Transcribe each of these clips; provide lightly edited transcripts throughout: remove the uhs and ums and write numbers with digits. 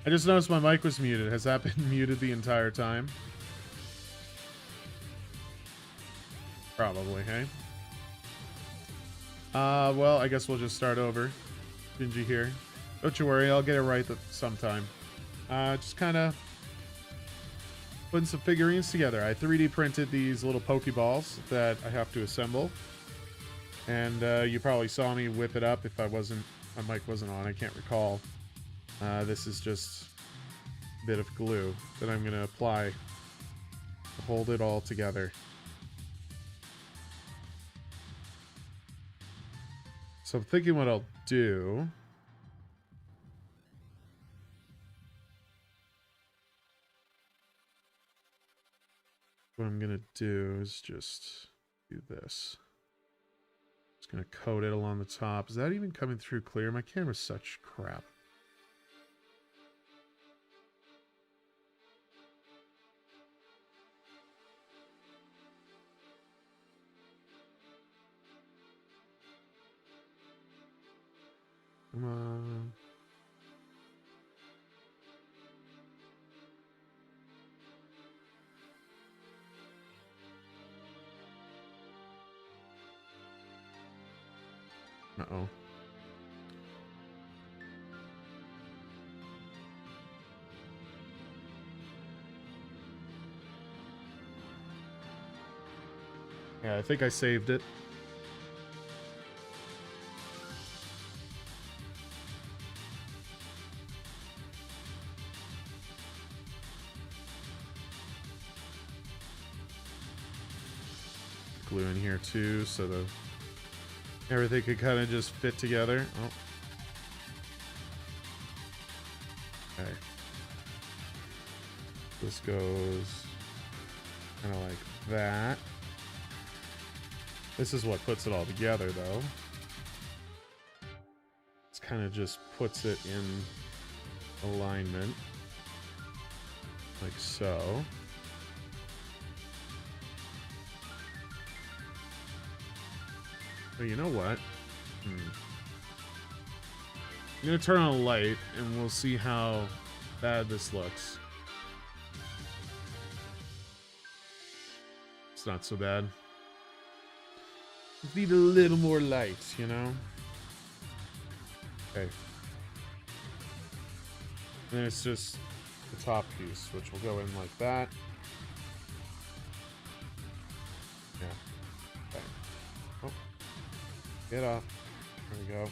I just noticed my mic was muted. Has that been muted the entire time? Probably, hey? Well, I guess we'll just start over. Gingy here. Don't you worry, I'll get it right sometime. Just kind of putting some figurines together. I 3D printed these little Pokeballs that I have to assemble. And you probably saw me whip it up if my mic wasn't on. I can't recall. This is just a bit of glue that I'm going to apply to hold it all together. So I'm thinking what I'll do. What I'm going to do is just do this. Just going to coat it along the top. Is that even coming through clear? My camera's such crap. Come on. Uh-oh. Yeah, I think I saved it. Glue in here too, so everything could kind of just fit together. Oh. Okay. This goes kind of like that. This is what puts it all together, though. It's kind of just puts it in alignment. Like so. But you know what? I'm going to turn on a light, and we'll see how bad this looks. It's not so bad. Just need a little more light, you know? Okay. And then it's just the top piece, which will go in like that. Yeah. Okay. Oh. Get off. There we go.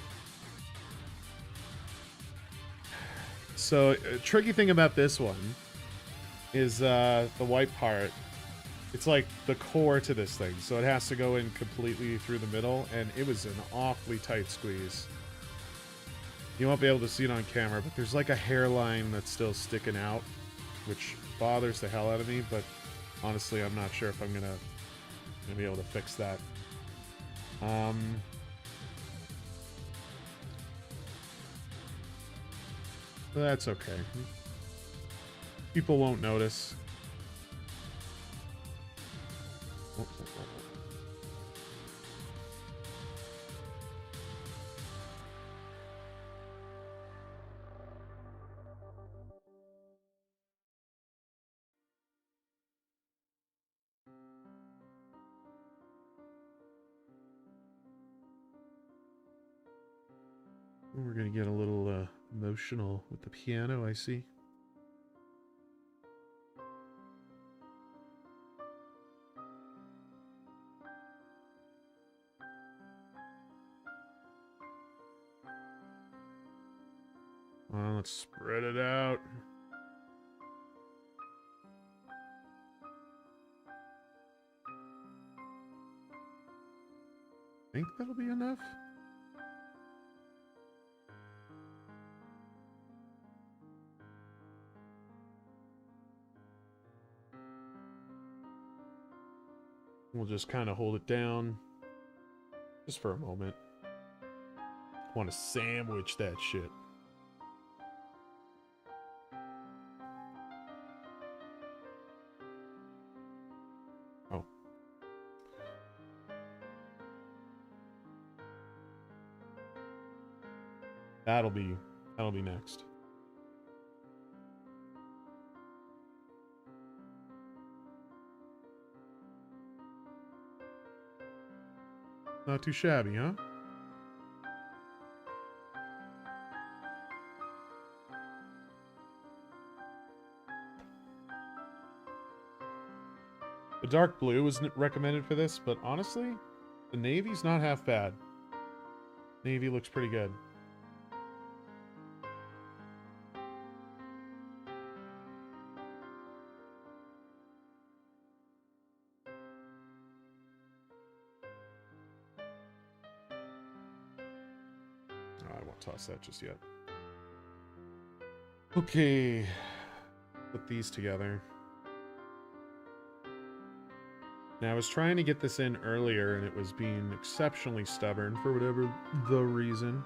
So, a tricky thing about this one is the white part. It's like the core to this thing, so it has to go in completely through the middle, and it was an awfully tight squeeze. You won't be able to see it on camera, but there's like a hairline that's still sticking out, which bothers the hell out of me, but honestly, I'm not sure if I'm gonna be able to fix that. That's okay. People won't notice. We're gonna get a little emotional with the piano, I see. Well, let's spread it out. Think that'll be enough? We'll just kind of hold it down just for a moment. Want to sandwich that shit. Oh. That'll be next. Not too shabby, huh? The dark blue was recommended for this, but honestly, the navy's not half bad. Navy looks pretty good. Oh, I won't toss that just yet. Okay. Put these together. Now, I was trying to get this in earlier, and it was being exceptionally stubborn for whatever the reason.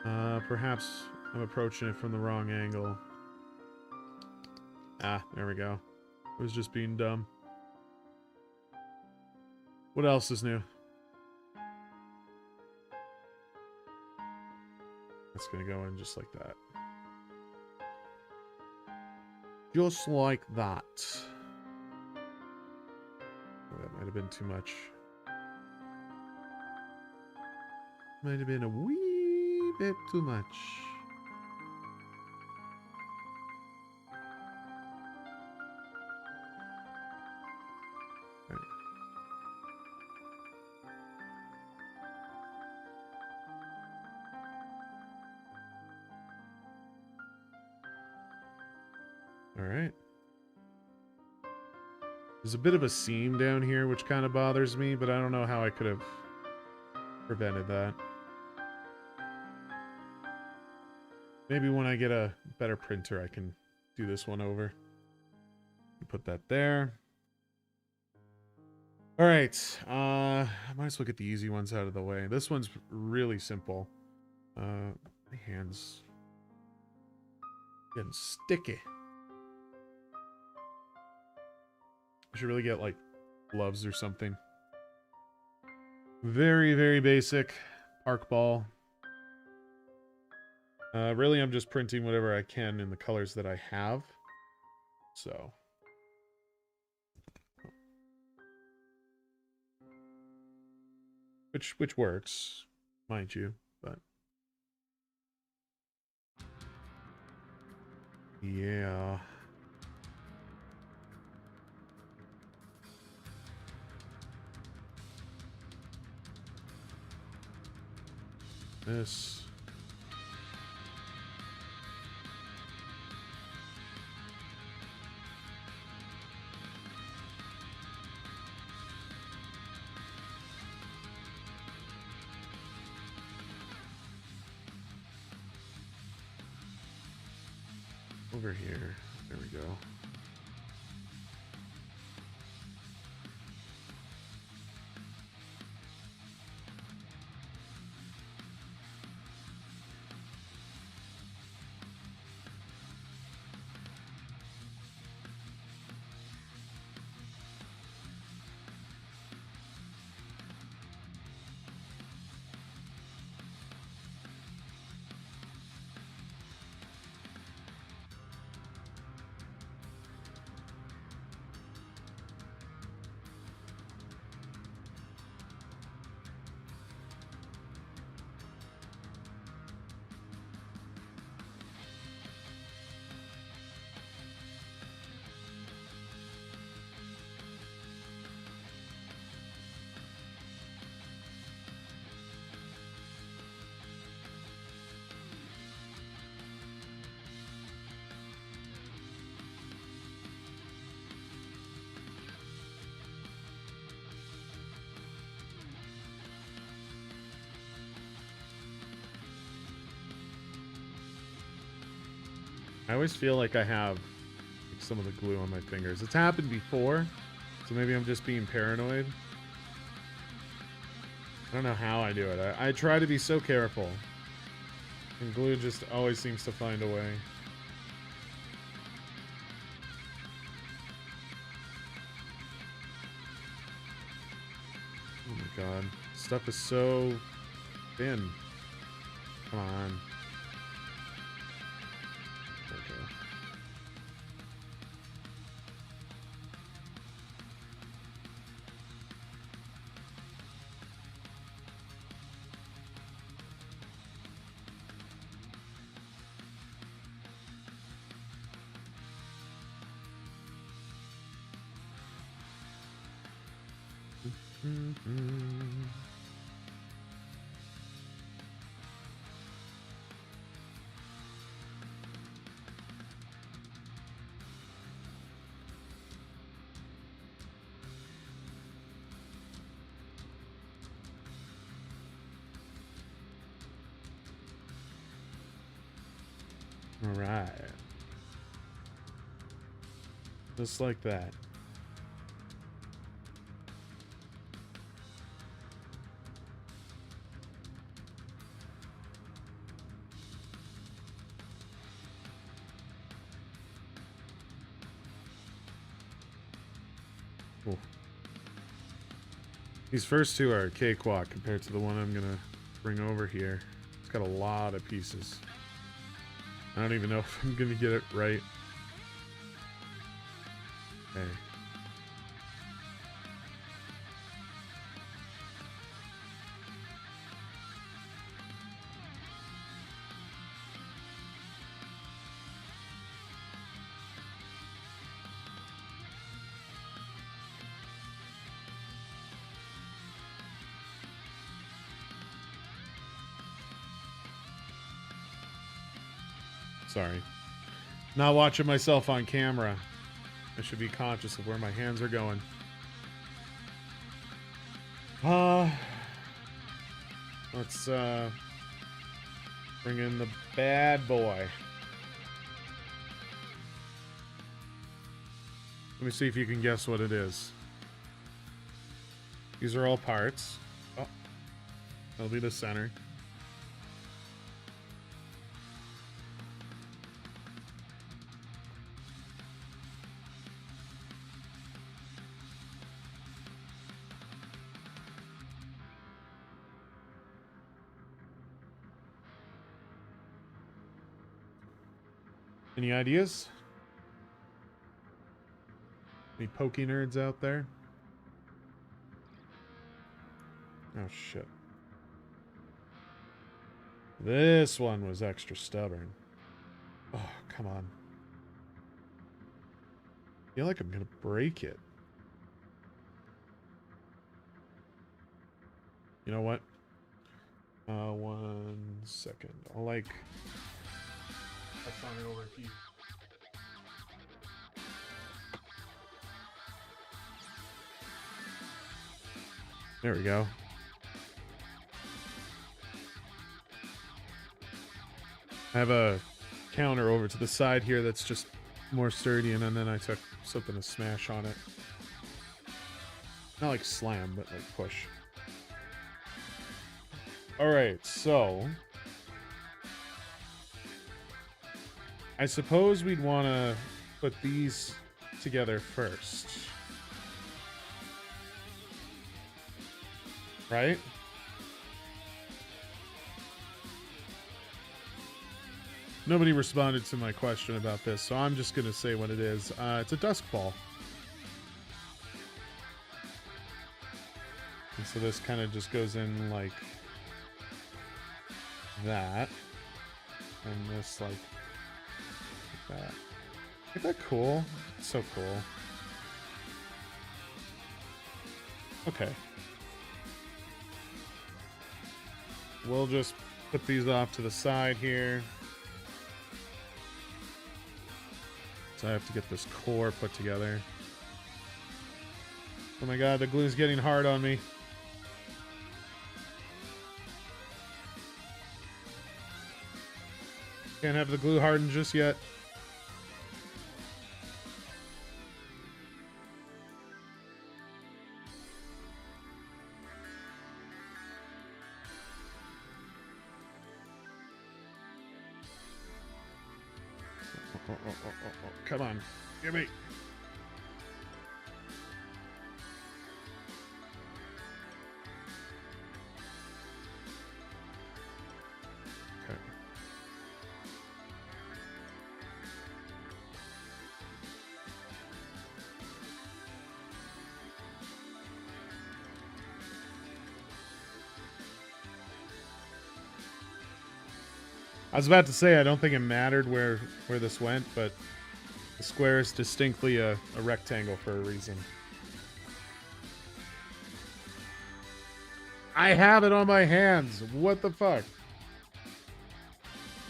Perhaps I'm approaching it from the wrong angle. Ah, there we go. It was just being dumb. What else is new? That's gonna go in just like that. Just like that. Oh, that might have been too much. Might have been a wee bit too much. Right. All right. There's a bit of a seam down here, which kind of bothers me, but I don't know how I could have prevented that. Maybe when I get a better printer, I can do this one over. Put that there. All right. I might as well get the easy ones out of the way. This one's really simple. My hands getting sticky. I should really get, like, gloves or something. Very, very basic. Park ball. Really, I'm just printing whatever I can in the colors that I have. So. Which works, mind you, but. Yeah. This. Over here. There we go. I always feel like I have like, some of the glue on my fingers. It's happened before, so maybe I'm just being paranoid. I don't know how I do it. I try to be so careful. And glue just always seems to find a way. Oh my god. Stuff is so thin. Come on. All right. Just like that. Cool. These first two are a cakewalk compared to the one I'm gonna bring over here. It's got a lot of pieces. I don't even know if I'm gonna get it right. Okay. Sorry. Not watching myself on camera. I should be conscious of where my hands are going. Let's bring in the bad boy. Let me see if you can guess what it is. These are all parts. Oh, that'll be the center. Any ideas? Any pokey nerds out there? Oh, shit. This one was extra stubborn. Oh, come on. I feel like I'm gonna break it. You know what? 1 second. I'll like... I'll sign it over to you. There we go. I have a counter over to the side here that's just more sturdy, and then I took something to smash on it. Not like slam, but like push. Alright, so... I suppose we'd want to put these together first. Right? Nobody responded to my question about this, so I'm just going to say what it is. It's a dusk ball. And so this kind of just goes in like that. And this like that. Isn't that cool? It's so cool. Okay. We'll just put these off to the side here. So I have to get this core put together. Oh my god, the glue's getting hard on me. Can't have the glue hardened just yet. Come on, give me. Okay. I was about to say I don't think it mattered where this went, but the square is distinctly a rectangle for a reason. I have it on my hands. What the fuck?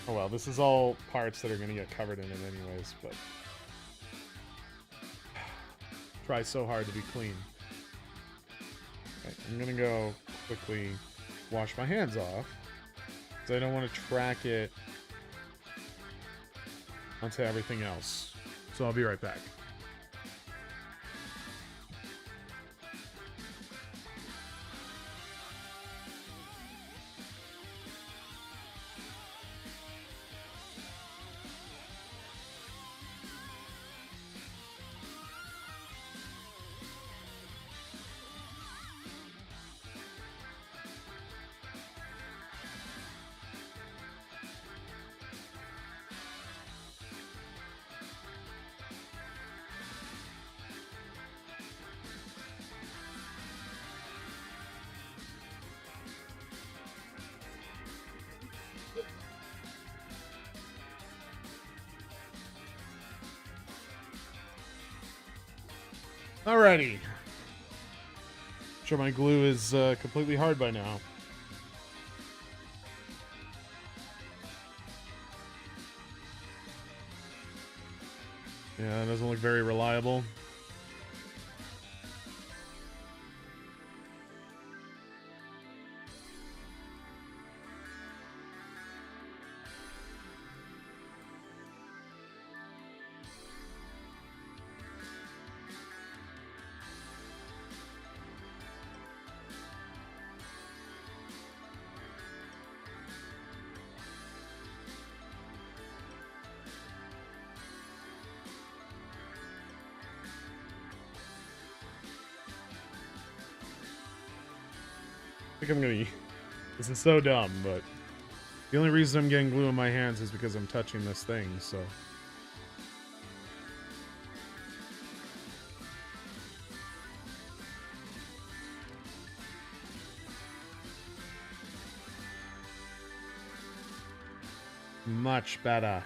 Oh well, this is all parts that are gonna get covered in it anyways, but try so hard to be clean. Okay, I'm gonna go quickly wash my hands off because I don't want to track it onto everything else. So I'll be right back. Alrighty. Sure, my glue is completely hard by now. Yeah, it doesn't look very reliable. I think I'm gonna... This is so dumb, but... The only reason I'm getting glue in my hands is because I'm touching this thing, so... Much better.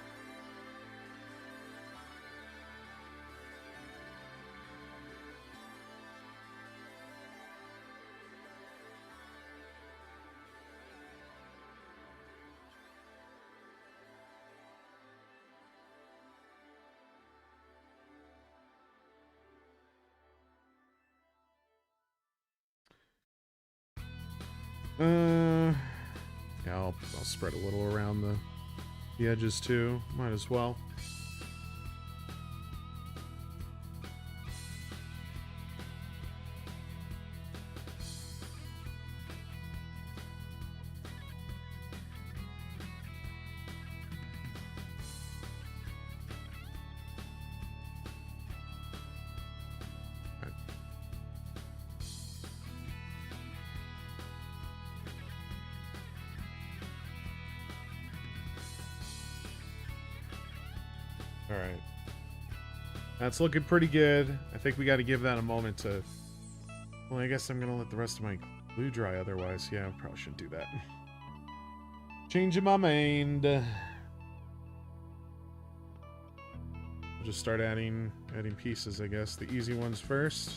Yeah, I'll spread a little around the edges too. Might as well. Alright. That's looking pretty good. I think we got to give that a moment to... Well, I guess I'm going to let the rest of my glue dry otherwise. Yeah, I probably shouldn't do that. Changing my mind. I'll just start adding pieces, I guess. The easy ones first.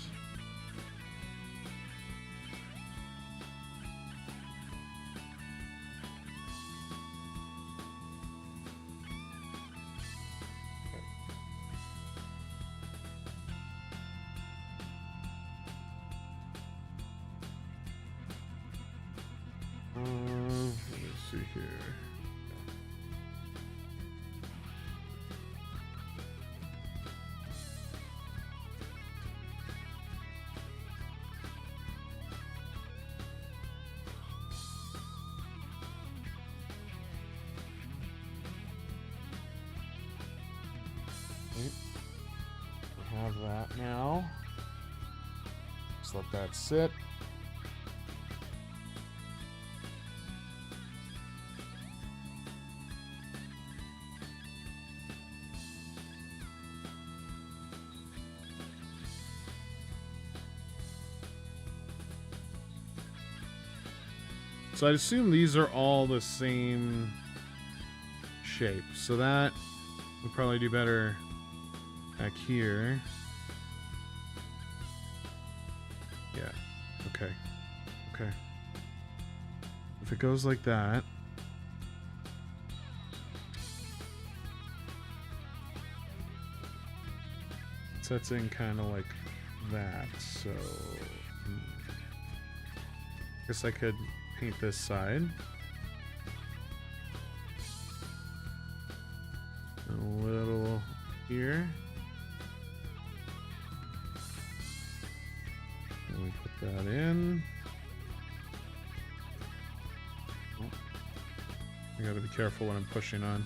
Let's see here. We have that now. Just let that sit. So I'd assume these are all the same shape. So that would probably do better back here. Yeah. Okay. Okay. If it goes like that, sets in kind of like that, so guess I could paint this side a little here, and we put that in. I gotta be careful when I'm pushing on.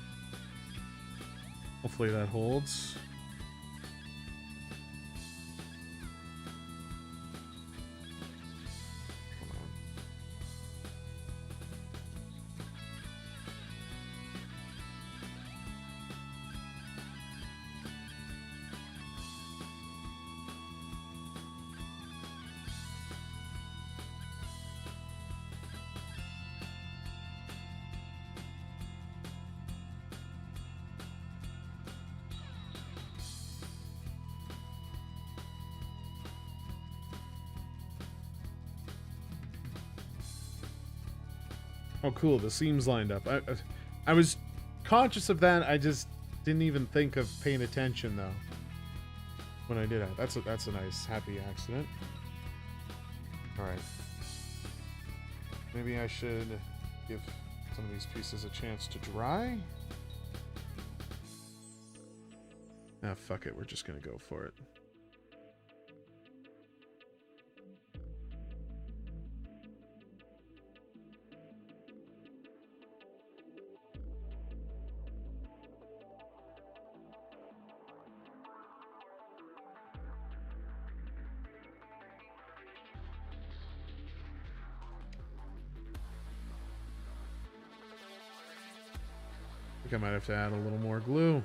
Hopefully that holds. Oh, cool. The seams lined up. I was conscious of that. I just didn't even think of paying attention, though, when I did that. That's a nice, happy accident. All right. Maybe I should give some of these pieces a chance to dry. Ah, fuck it. We're just going to go for it. I might have to add a little more glue.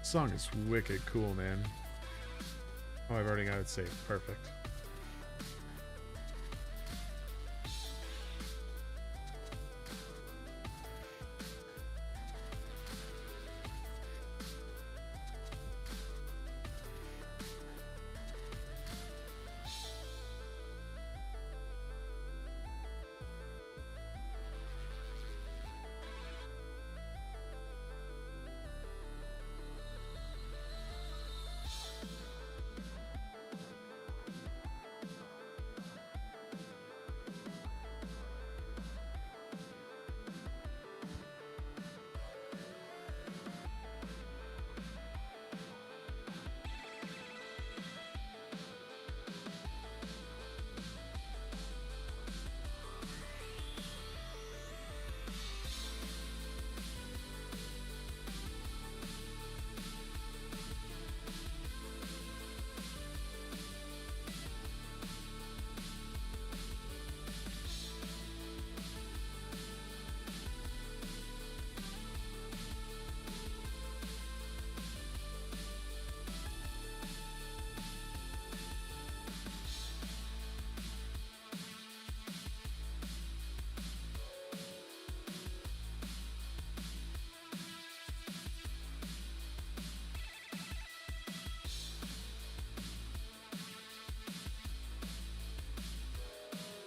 Song is wicked cool, man. Oh, I've already got it saved. Perfect.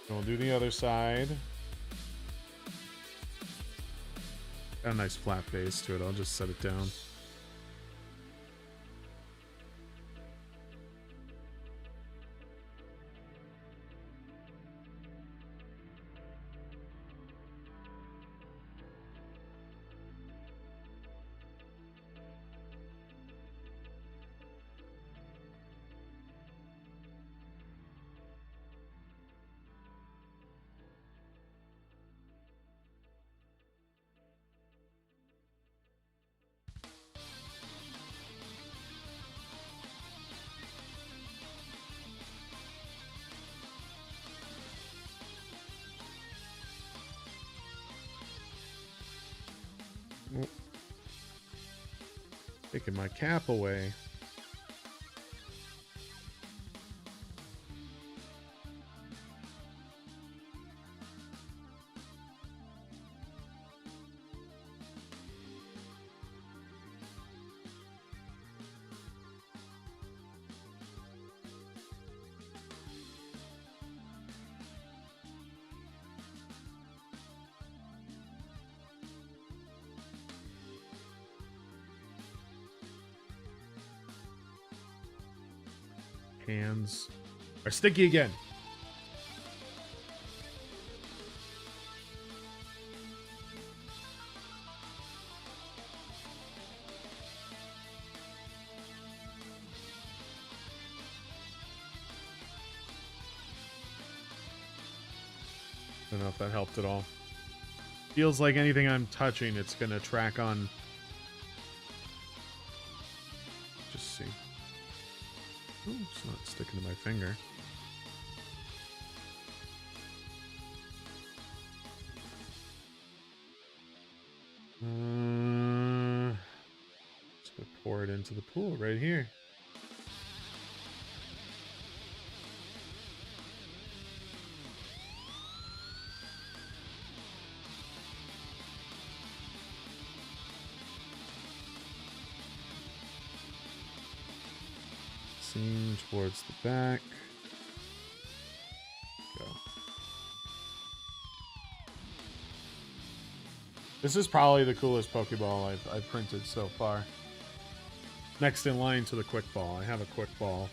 We'll do the other side. Got a nice flat base to it. I'll just set it down. Taking my cap away. Hands are sticky again. I don't know if that helped at all. Feels like anything I'm touching, it's gonna track on. Just see. Ooh, it's not sticking to my finger. Just gonna pour it into the pool right here. Seam towards the back. Go. This is probably the coolest Pokeball I've printed so far. Next in line to the Quick Ball. I have a Quick Ball.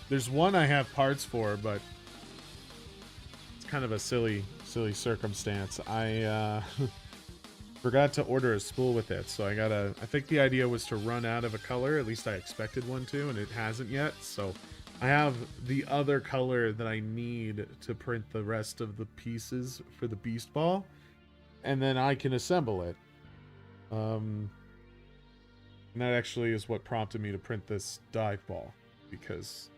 There's one I have parts for, but it's kind of a silly circumstance. I forgot to order a spool with it, so I think the idea was to run out of a color, at least I expected one to, and it hasn't yet, so I have the other color that I need to print the rest of the pieces for the Beast Ball, and then I can assemble it. And that actually is what prompted me to print this Dive Ball, because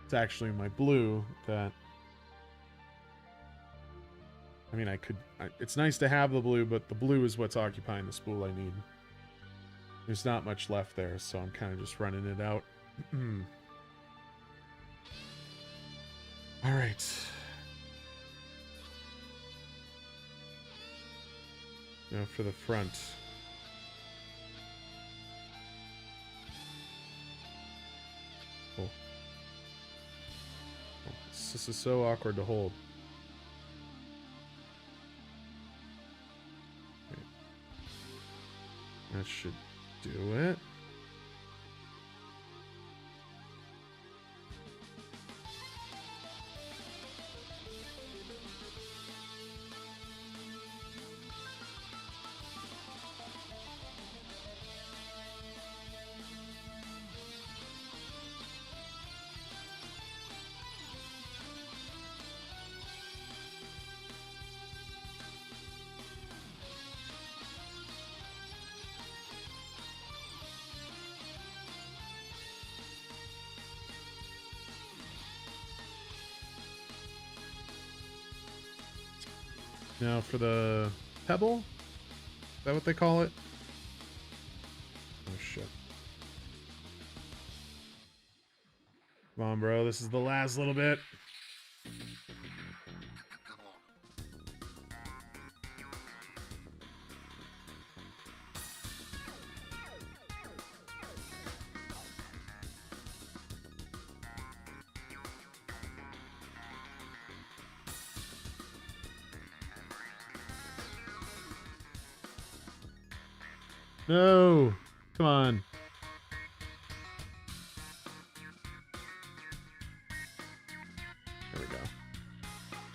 it's actually my blue that... I mean, it's nice to have the blue, but the blue is what's occupying the spool I need. There's not much left there, so I'm kind of just running it out. All right. Now for the front. Cool. This is so awkward to hold. That should do it. Now for the pebble? Is that what they call it? Oh shit. Come on, bro. This is the last little bit. No! Come on. There we go.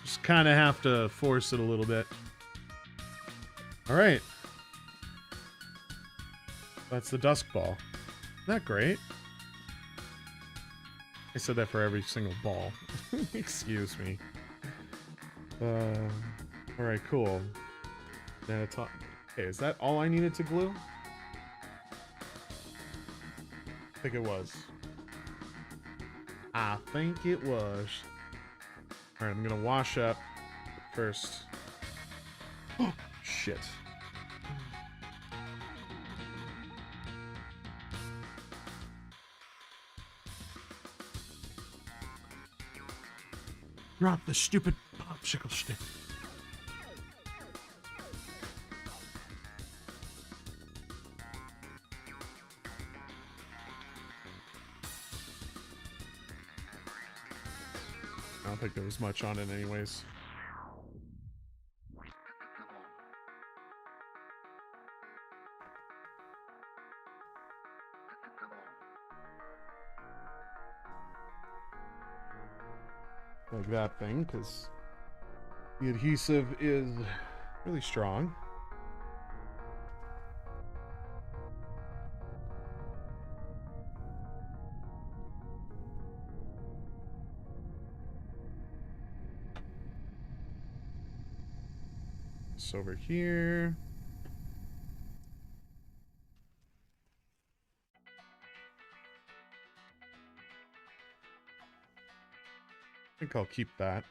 Just kind of have to force it a little bit. Alright. That's the Dusk Ball. Isn't that great? I said that for every single ball. Excuse me. Alright, cool. Now okay, is that all I needed to glue? I think it was. I think it was. Alright, I'm gonna wash up first. Oh, shit. Drop the stupid popsicle stick. I don't think there was much on it anyways. Like that thing, because the adhesive is really strong. This over here. I think I'll keep that.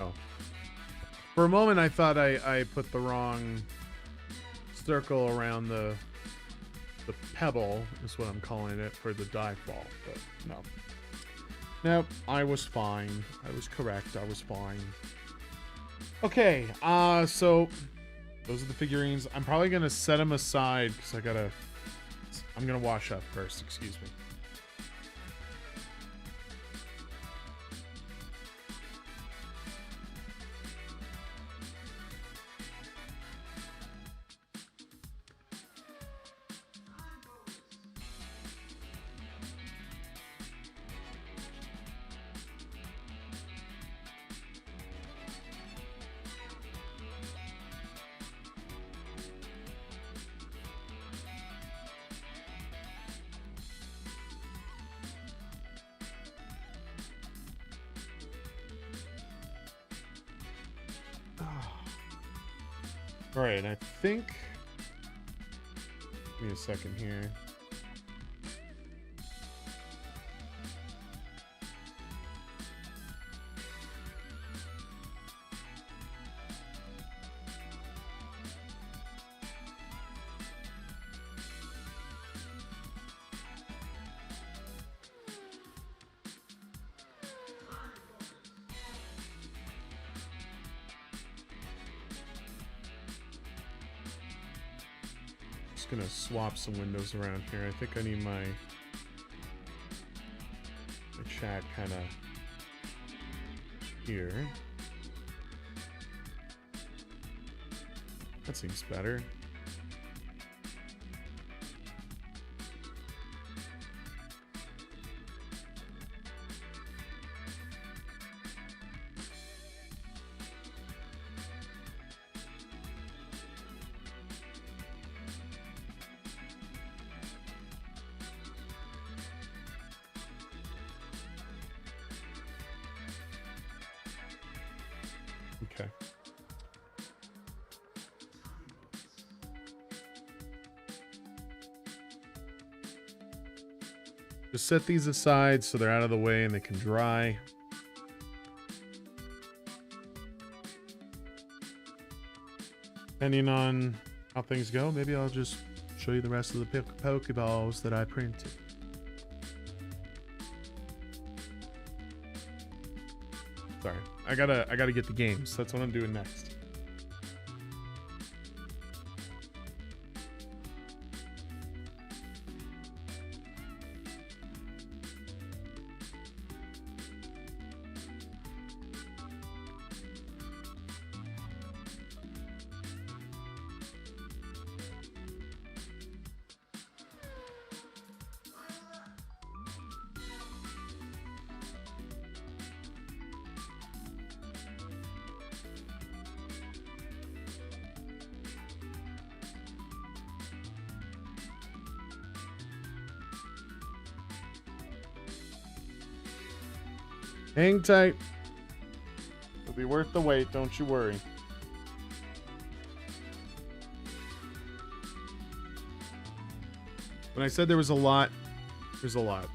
Oh. For a moment, I thought I put the wrong circle around the pebble, is what I'm calling it, for the die fall, but no. Nope, I was fine. I was correct. I was fine. Okay, so those are the figurines. I'm probably gonna set them aside because I'm gonna wash up first. Excuse me. All right, I think. Give me a second here. Gonna swap some windows around here. I think I need my chat kind of here. That seems better. Okay. Just set these aside so they're out of the way and they can dry. Depending on how things go, maybe I'll just show you the rest of the Pokeballs that I printed. Sorry, I gotta get the games. That's what I'm doing next. Hang tight. It'll be worth the wait, don't you worry. When I said there was a lot, there's a lot.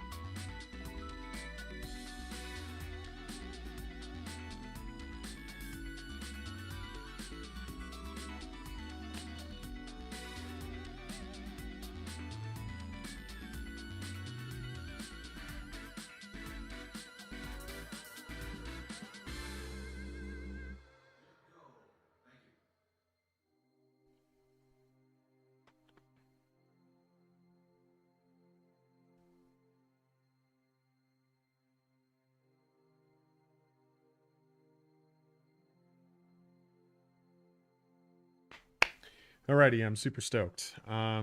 Alrighty, I'm super stoked. I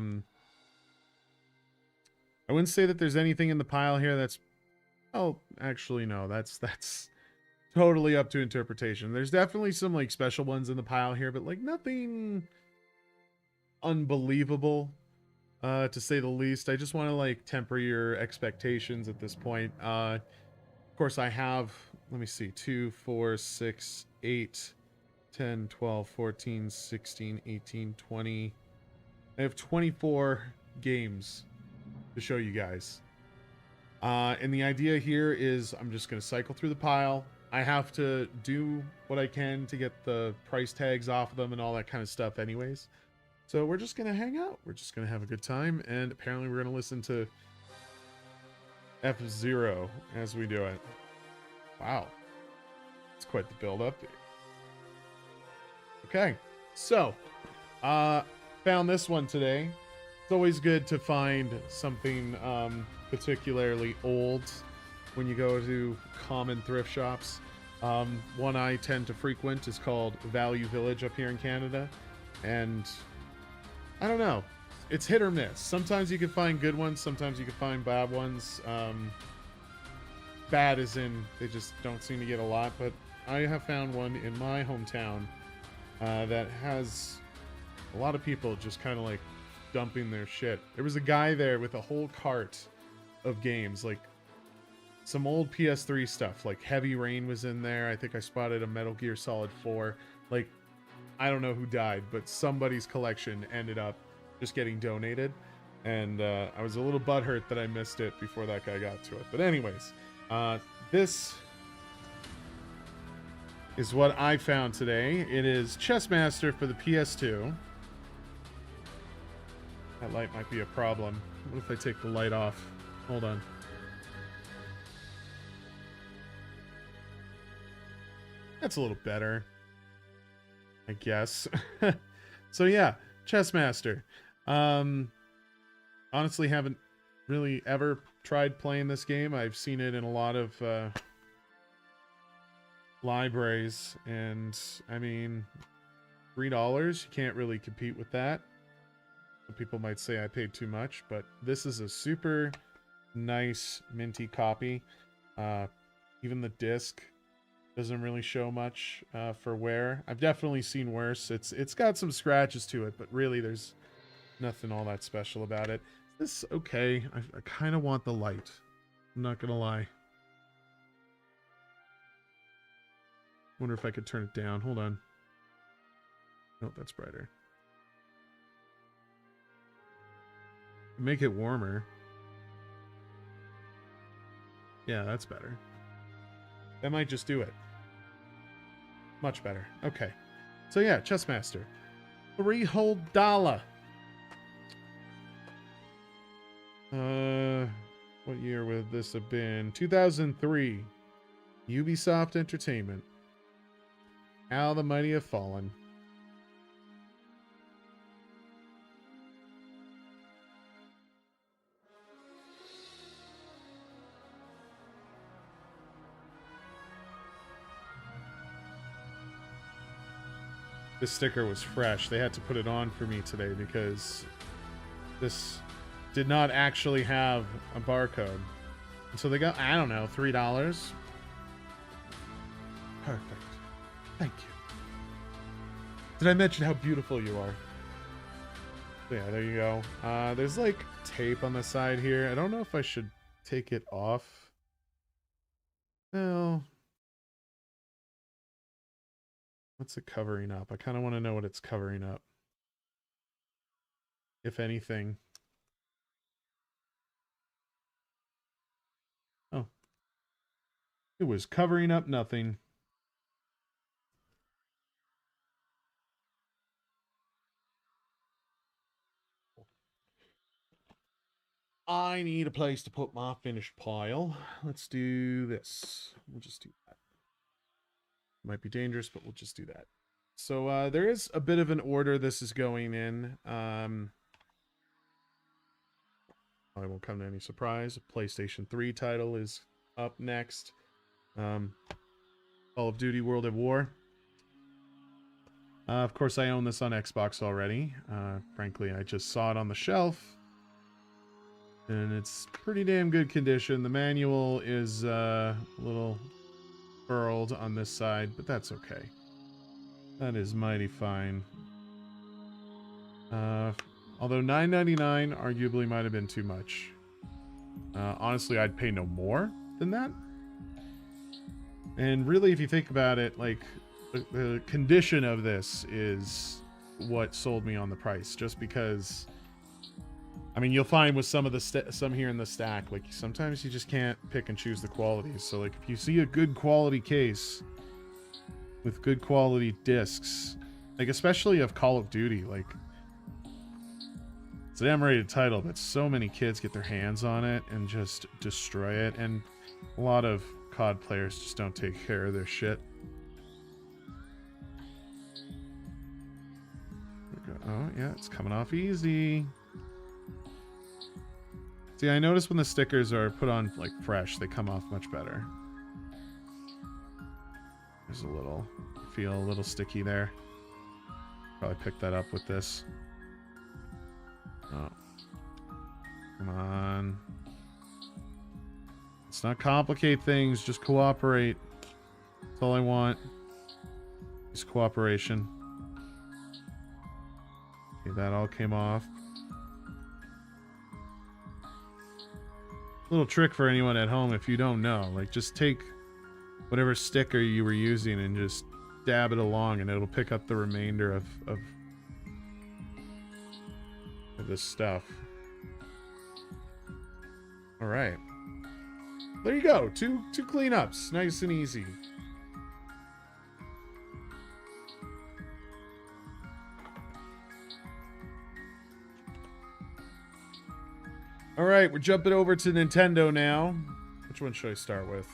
wouldn't say that there's anything in the pile here that's... Oh, actually, no. That's totally up to interpretation. There's definitely some, like, special ones in the pile here, but, like, nothing unbelievable, to say the least. I just want to, like, temper your expectations at this point. Of course, I have... Let me see. 2, 4, 6, 8... 10, 12, 14, 16, 18, 20. I have 24 games to show you guys. And the idea here is I'm just going to cycle through the pile. I have to do what I can to get the price tags off of them and all that kind of stuff anyways. So we're just going to hang out. We're just going to have a good time. And apparently we're going to listen to F-Zero as we do it. Wow. It's quite the build-up. Okay, so, found this one today. It's always good to find something particularly old when you go to common thrift shops. One I tend to frequent is called Value Village up here in Canada. And, I don't know, it's hit or miss. Sometimes you can find good ones, sometimes you can find bad ones. Bad as in, they just don't seem to get a lot, but I have found one in my hometown that has a lot of people just kind of like dumping their shit. There was a guy there with a whole cart of games, like some old PS3 stuff, like Heavy Rain was in there. I think I spotted a Metal Gear Solid 4. Like, I don't know who died, but somebody's collection ended up just getting donated. And I was a little butthurt that I missed it before that guy got to it. But anyways, this is what I found today. It is Chessmaster for the PS2. That light might be a problem. What if I take the light off? Hold on. That's a little better, I guess. So yeah, Chessmaster. Honestly, haven't really ever tried playing this game. I've seen it in a lot of libraries, and I mean, $3, you can't really compete with that. Some people might say I paid too much, but this is a super nice minty copy. Even the disc doesn't really show much for wear. I've definitely seen worse. It's got some scratches to it, but really there's nothing all that special about it. This okay. I kind of want the light. I'm not gonna lie. Wonder if I could turn it down. Hold on. Nope, that's brighter. Make it warmer. Yeah, that's better. That might just do it. Much better. Okay. So yeah, Chessmaster. $3. What year would this have been? 2003. Ubisoft Entertainment. How the mighty have fallen. This sticker was fresh. They had to put it on for me today because this did not actually have a barcode. And so they got, I don't know, $3. Perfect. Thank you. Did I mention how beautiful you are? So yeah, there you go. There's like tape on the side here. I don't know if I should take it off. No. What's it covering up? I kind of want to know what it's covering up. If anything. It was covering up nothing. I need a place to put my finished pile. Let's do this. We'll just do that. Might be dangerous, but we'll just do that. So there is a bit of an order this is going in. Probably won't come to any surprise. A PlayStation 3 title is up next. Call of Duty World at War. Of course, I own this on Xbox already. Frankly, I just saw it on the shelf. And it's pretty damn good condition. The manual is a little furled on this side, but that's okay. That is mighty fine. Although $9.99 arguably might have been too much. Honestly, I'd pay no more than that. And really, if you think about it, like, the condition of this is what sold me on the price. Just because, I mean, you'll find with some of the some here in the stack, like, sometimes you just can't pick and choose the qualities. So, like, if you see a good quality case with good quality discs, like, especially of Call of Duty, like, it's an M-rated title, but so many kids get their hands on it and just destroy it, and a lot of COD players just don't take care of their shit. Oh, yeah, it's coming off easy. See, I notice when the stickers are put on, like, fresh, they come off much better. There's a little, feel a little sticky there. Probably pick that up with this. Oh. Come on. Let's not complicate things, just cooperate. That's all I want. Just cooperation. Okay, that all came off. Little trick for anyone at home if you don't know. Like, just take whatever sticker you were using and just dab it along, and it'll pick up the remainder of this stuff. All right. There you go. Two cleanups. Nice and easy. All right, we're jumping over to Nintendo now. Which one should I start with?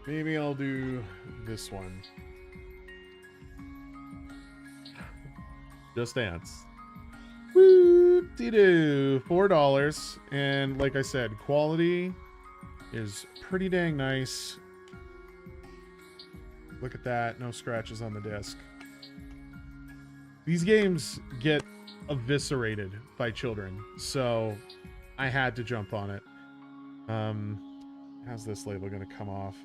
Maybe I'll do this one. Just Dance. Whoop-de-doo. $4. And like I said, quality is pretty dang nice. Look at that. No scratches on the disc. These games get eviscerated by children, so I had to jump on it. How's this label gonna come off?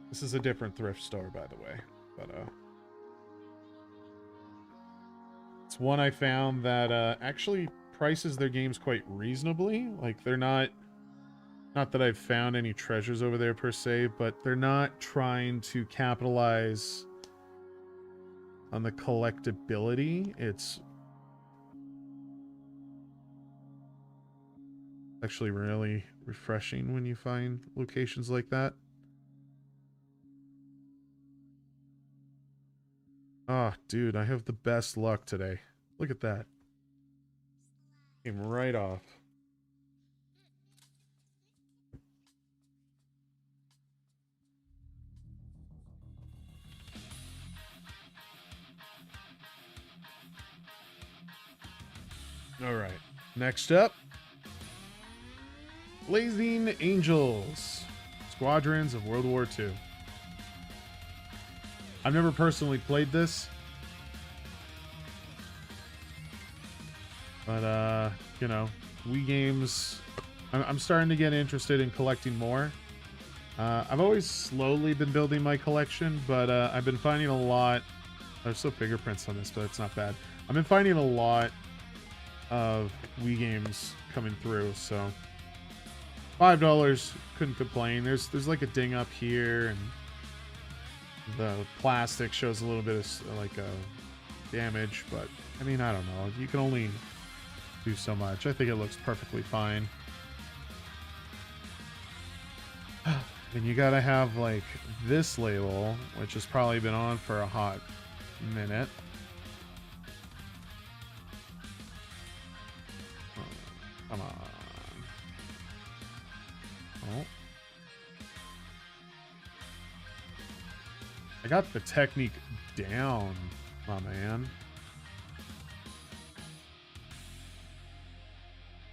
This is a different thrift store, by the way, but it's one I found that actually prices their games quite reasonably. Like, they're not that I've found any treasures over there per se, but they're not trying to capitalize on the collectability. It's actually really refreshing when you find locations like that. Ah, oh, dude, I have the best luck today. Look at that. Came right off. All right. Next up, Blazing Angels, Squadrons of World War II. I've never personally played this, but you know, Wii games, I'm starting to get interested in collecting more. I've always slowly been building my collection, but I've been finding a lot. There's still fingerprints on this, but it's not bad. I've been finding a lot of Wii games coming through, so $5, couldn't complain. There's like a ding up here, and the plastic shows a little bit of like damage, but I mean, I don't know. You can only do so much. I think it looks perfectly fine. And you gotta have like this label, which has probably been on for a hot minute. Oh, come on. Oh. I got the technique down, my man.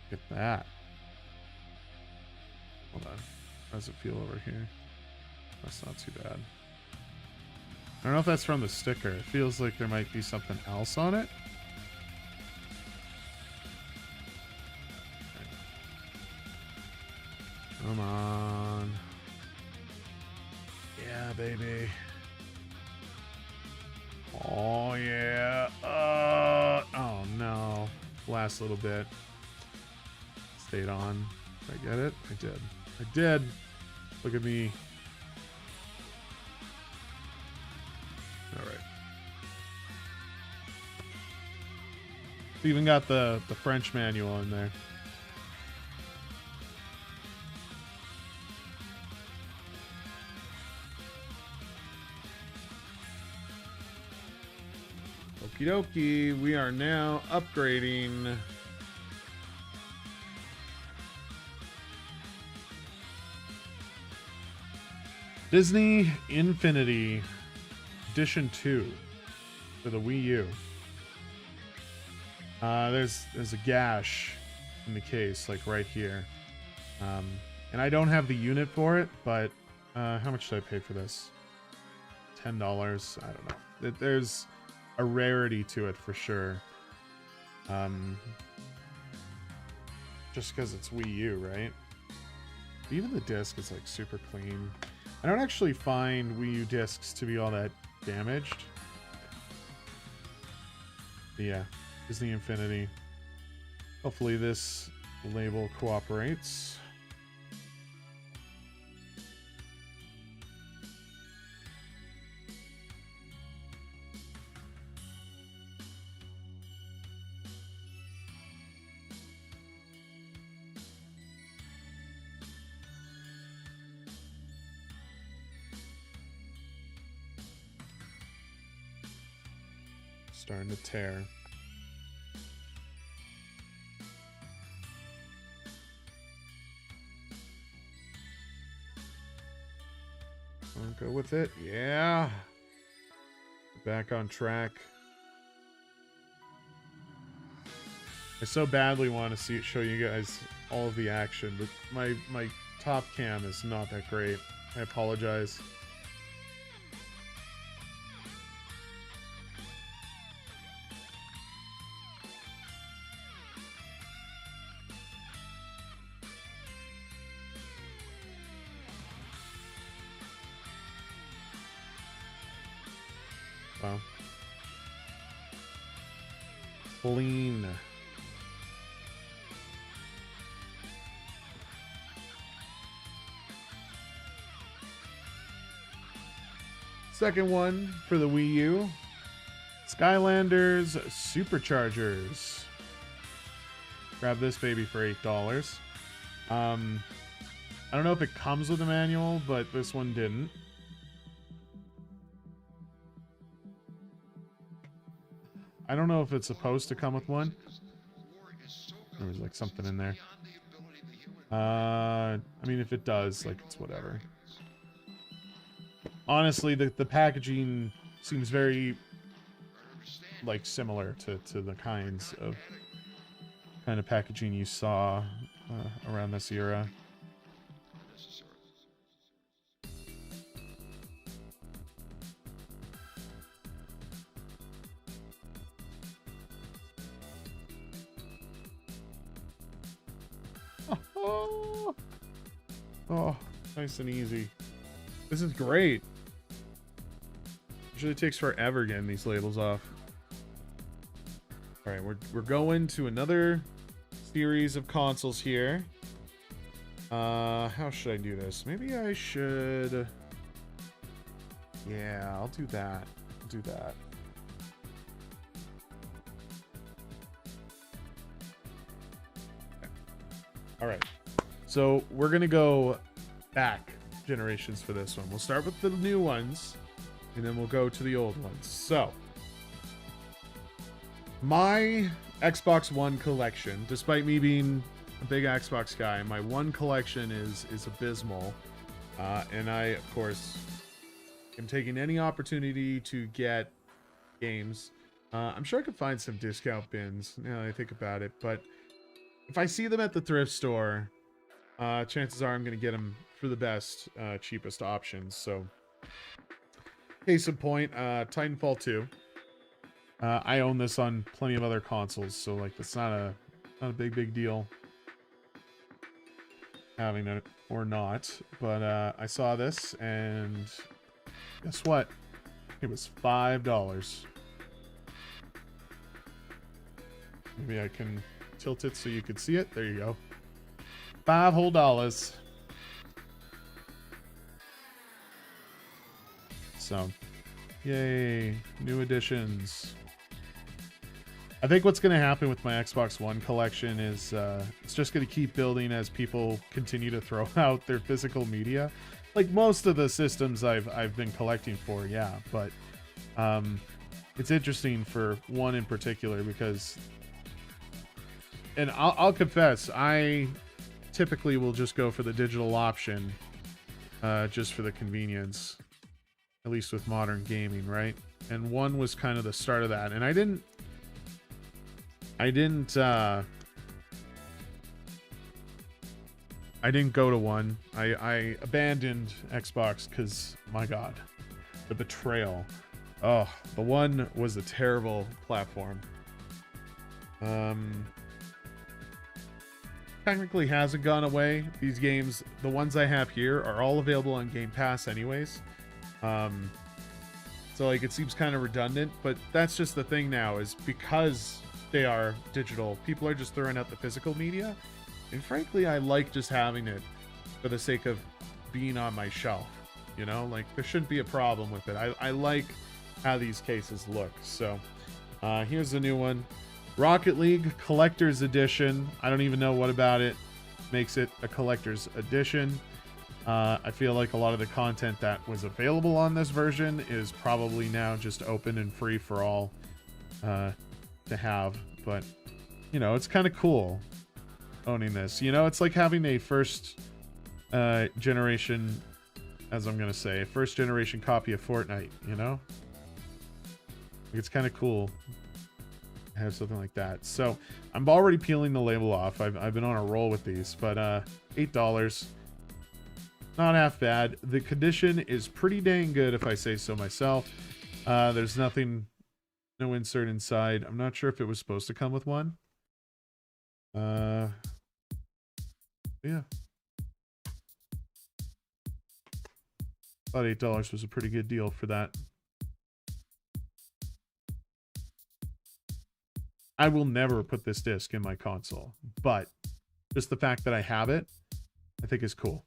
Look at that. Hold on. How does it feel over here? That's not too bad. I don't know if that's from the sticker. It feels like there might be something else on it. Come on. Yeah, baby. Oh, yeah. Oh, no. Last little bit. Stayed on. Did I get it? I did. I did. Look at me. All right. It's even got the French manual in there. Okie dokie. We are now upgrading. Disney Infinity Edition 2 for the Wii U. There's a gash in the case, like right here. And I don't have the unit for it, but how much did I pay for this? $10. I don't know. There's a rarity to it for sure. Just because it's Wii U, right? Even the disc is like super clean. I don't actually find Wii U discs to be all that damaged. But yeah, Disney Infinity. Hopefully this label cooperates. Starting to tear. I'll go with it. Yeah. Back on track. I so badly want to show you guys all of the action, but my top cam is not that great. I apologize. Wow. Clean. Second one for the Wii U. Skylanders Superchargers. Grab this baby for $8. I don't know if it comes with a manual, but this one didn't. I don't know if it's supposed to come with one. There was like something in there. I mean, if it does, like, it's whatever. Honestly, the packaging seems very, like, similar to the kind of packaging you saw around this era. Oh, nice and easy. This is great. Usually it takes forever getting these labels off. All right, we're going to another series of consoles here. How should I do this? Maybe I should. Yeah, I'll do that. I'll do that. Okay. All right. So we're gonna go back generations for this one. We'll start with the new ones, and then we'll go to the old ones. So, my Xbox One collection, despite me being a big Xbox guy, my One collection is abysmal. And I, of course, am taking any opportunity to get games. I'm sure I could find some discount bins, now that I think about it, but if I see them at the thrift store, chances are I'm going to get them for the best, cheapest options. So, case in point, Titanfall 2. I own this on plenty of other consoles, so like that's not a big deal having it or not. But I saw this, and guess what? It was $5. Maybe I can tilt it so you can see it. There you go. $5 whole. So, yay, new additions. I think what's going to happen with my Xbox One collection is it's just going to keep building as people continue to throw out their physical media. Like most of the systems I've been collecting for, yeah, but it's interesting for one in particular because, and I'll confess, I typically will just go for the digital option just for the convenience, at least with modern gaming, right? And one was kind of the start of that, and I didn't go to one. I abandoned Xbox because, my God, the betrayal. Oh, the one was a terrible platform. Technically hasn't gone away. These games, the ones I have here, are all available on Game Pass anyways. So like it seems kind of redundant, but that's just the thing now, is because they are digital, people are just throwing out the physical media. And frankly, I like just having it for the sake of being on my shelf. You know, like there shouldn't be a problem with it. I like how these cases look. So here's the new one. Rocket League Collector's Edition. I don't even know what about it makes it a collector's edition. I feel like a lot of the content that was available on this version is probably now just open and free for all to have. But, you know, it's kind of cool owning this. You know, it's like having a first generation, as I'm going to say, a first generation copy of Fortnite, you know? It's kind of cool. Have something like that. So I'm already peeling the label off. I've been on a roll with these, but $8, not half bad. The condition is pretty dang good, if I say so myself. There's nothing, no insert inside. I'm not sure if it was supposed to come with one. Yeah. Thought $8 was a pretty good deal for that. I will never put this disc in my console, but just the fact that I have it, I think is cool.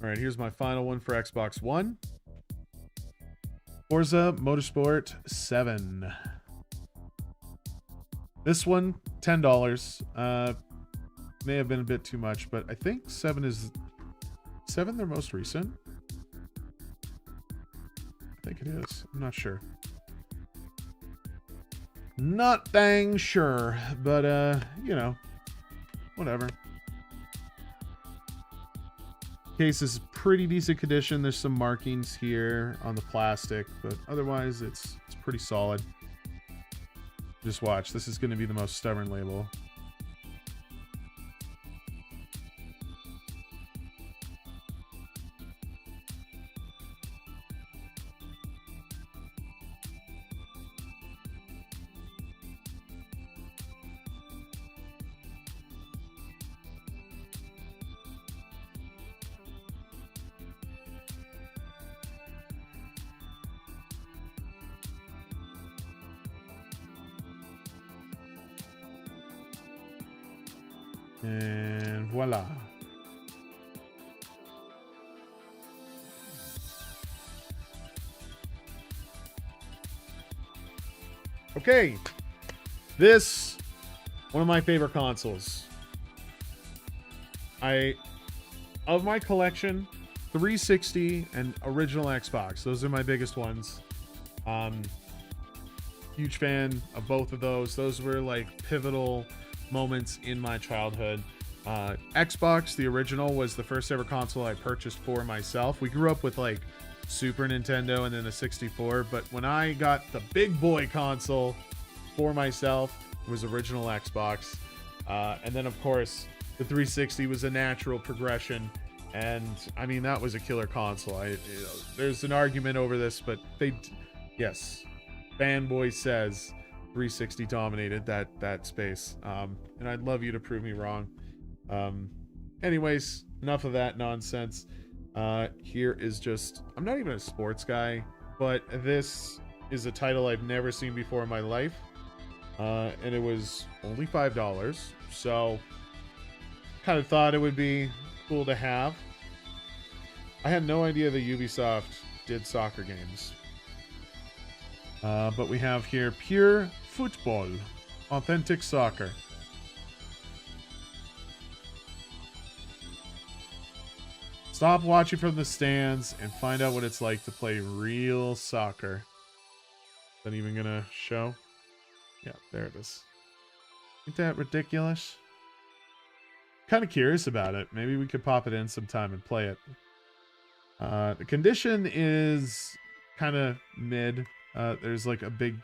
All right, here's my final one for Xbox One. Forza Motorsport 7. This one, $10. May have been a bit too much, but I think 7 is... 7 their most recent? I think it is. I'm not sure. Not dang sure, but you know, whatever. Case is pretty decent condition. There's some markings here on the plastic, but otherwise it's pretty solid. Just watch. This is going to be the most stubborn label. And voila. Okay. This, one of my favorite consoles. Of my collection, 360 and original Xbox. Those are my biggest ones. Huge fan of both of those. Those were like pivotal moments in my childhood. Xbox, the original, was the first ever console I purchased for myself. We grew up with like Super Nintendo and then the 64, but when I got the big boy console for myself, it was original Xbox. And then of course the 360 was a natural progression, and I mean that was a killer console. There's an argument over this, but yes, fanboy says 360 dominated that space, and I'd love you to prove me wrong. Anyways, enough of that nonsense. Here is just, I'm not even a sports guy, but this is a title I've never seen before in my life, and it was only $5, so kind of thought it would be cool to have. I had no idea that Ubisoft did soccer games. But we have here Pure Football, Authentic Soccer. Stop watching from the stands and find out what it's like to play real soccer. Is that even gonna show? Yeah, there it is. Ain't that ridiculous? Kind of curious about it. Maybe we could pop it in sometime and play it. The condition is kind of mid. There's like a big,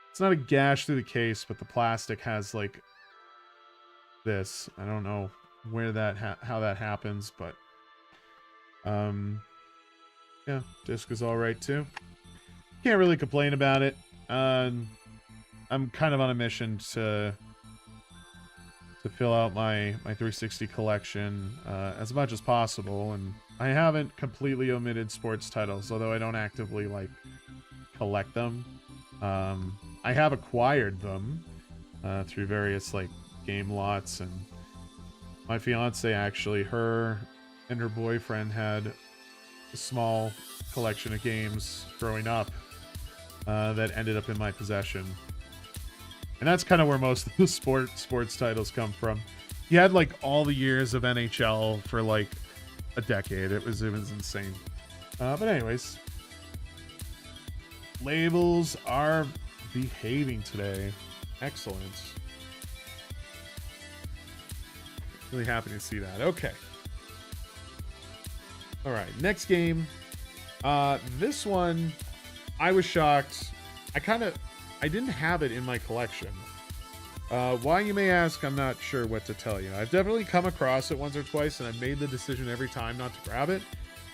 it's not a gash through the case, but the plastic has like this. I don't know where that how that happens, but yeah, disc is all right too. Can't really complain about it. I'm kind of on a mission to fill out my 360 collection as much as possible, and I haven't completely omitted sports titles, although I don't actively like collect them. I have acquired them through various like game lots, and my fiance actually, her and her boyfriend had a small collection of games growing up that ended up in my possession. And that's kind of where most of the sports titles come from. He had like all the years of NHL for like a decade. It was insane. But anyways, labels are behaving today. Excellent. Really happy to see that. Okay. All right, next game. This one, I was shocked. I didn't have it in my collection. Why, you may ask, I'm not sure what to tell you. I've definitely come across it once or twice, and I've made the decision every time not to grab it.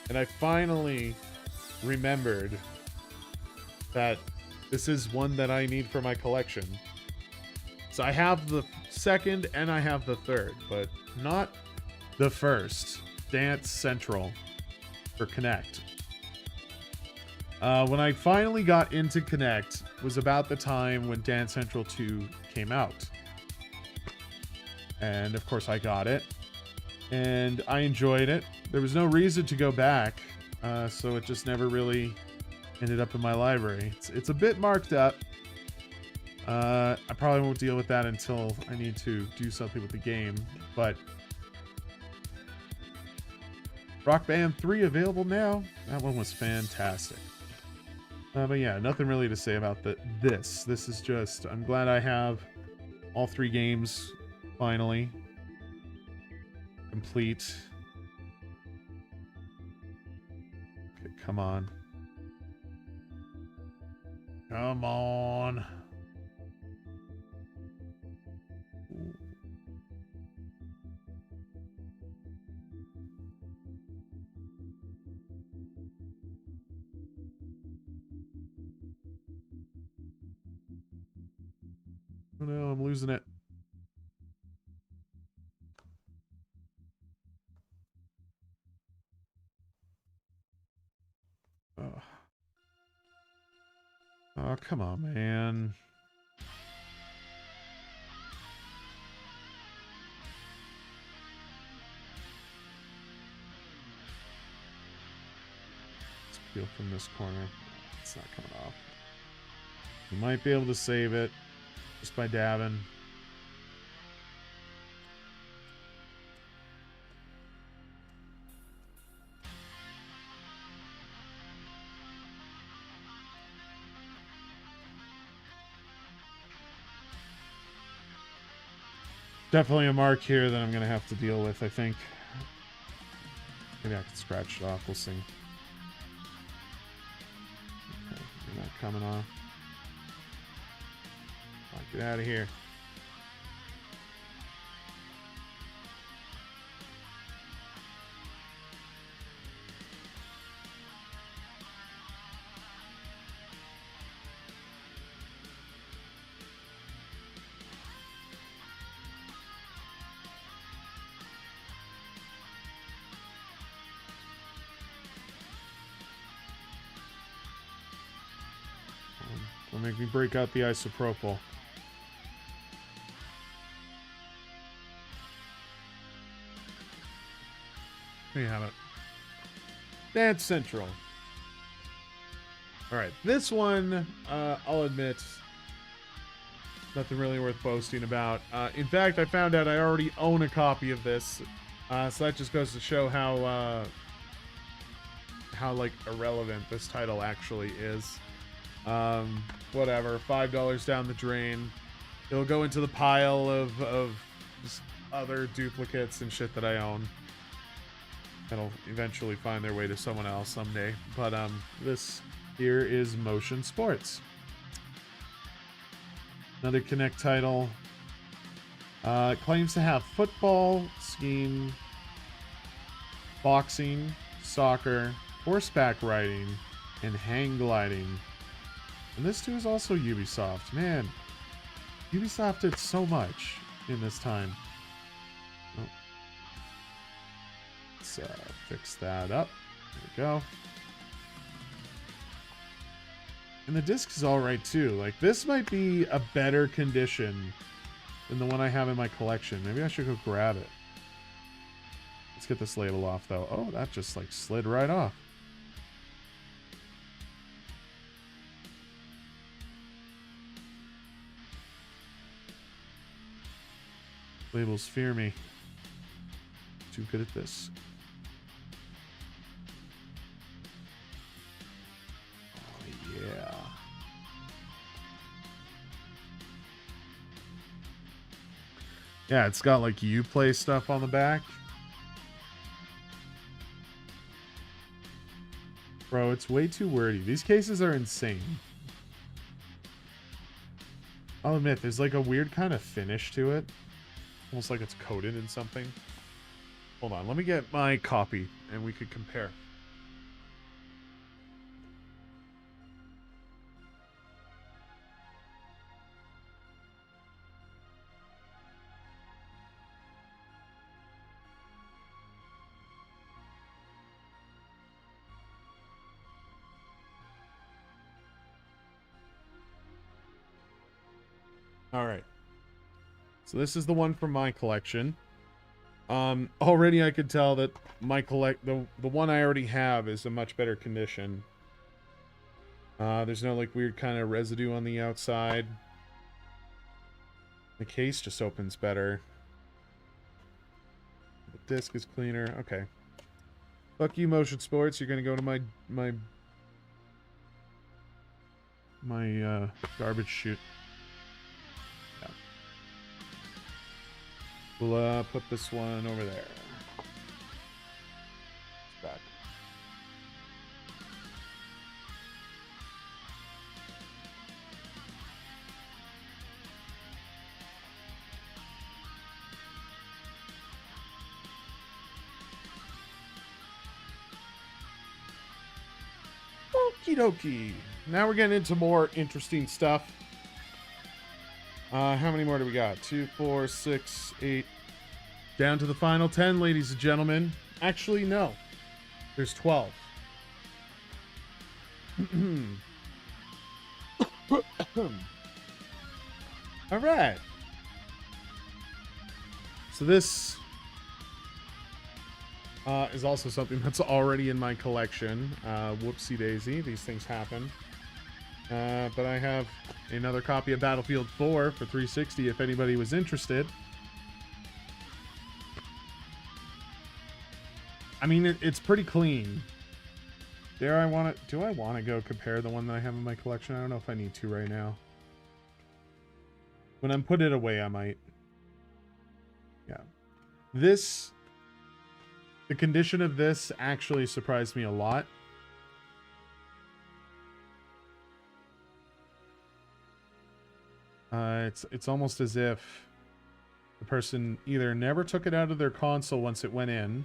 And I finally remembered that this is one that I need for my collection. So I have the second and I have the third, but not the first. Dance Central for Kinect. When I finally got into Kinect was about the time when Dance Central 2 came out. And of course I got it. And I enjoyed it. There was no reason to go back, so it just never really ended up in my library. It's a bit marked up. I probably won't deal with that until I need to do something with the game, but Rock Band 3 available now. That one was fantastic. But yeah, nothing really to say about this. This is just, I'm glad I have all 3 games finally complete. Okay, come on. Come on. Ooh. Oh no, I'm losing it. Oh, oh come on, man. Let's peel from this corner. It's not coming off. You might be able to save it just by dabbing. Definitely a mark here that I'm going to have to deal with, I think. Maybe I can scratch it off. We'll see. Okay, you're not coming off. Get out of here. Don't make me break out the isopropyl. There you have it. Dance Central. Alright, this one, I'll admit, nothing really worth boasting about. In fact, I found out I already own a copy of this, so that just goes to show how like irrelevant this title actually is. Whatever, $5 down the drain. It'll go into the pile of just other duplicates and shit that I own. That'll eventually find their way to someone else someday. But this here is Motion Sports. Another Connect title. It claims to have football, skiing, boxing, soccer, horseback riding, and hang gliding. And this too is also Ubisoft. Man, Ubisoft did so much in this time. Oh. Let's fix that up. There we go. And the disc is alright too. Like, this might be a better condition than the one I have in my collection. Maybe I should go grab it. Let's get this label off though. Oh, that just like slid right off. Labels fear me. Too good at this. Oh, yeah. Yeah, it's got like Uplay stuff on the back. Bro, it's way too wordy. These cases are insane. I'll admit, there's like a weird kind of finish to it. Almost like it's coated in something. Hold on, let me get my copy and we could compare. All right. So this is the one from my collection. Already I could tell that my the one I already have is a much better condition. There's no like weird kind of residue on the outside. The case just opens better. The disc is cleaner. Okay. Fuck you, Motion Sports. You're gonna go to my garbage chute. We'll put this one over there. It's back. Okie dokie. Now we're getting into more interesting stuff. How many more do we got? 2, 4, 6, 8. Down to the final 10, ladies and gentlemen. Actually, no. There's 12. All right. So this is also something that's already in my collection. Whoopsie daisy. These things happen. But I have another copy of Battlefield 4 for 360 if anybody was interested. I mean, it's pretty clean. Do I want to go compare the one that I have in my collection? I don't know if I need to right now. When I'm put it away, I might. Yeah. The condition of this actually surprised me a lot. It's almost as if the person either never took it out of their console once it went in,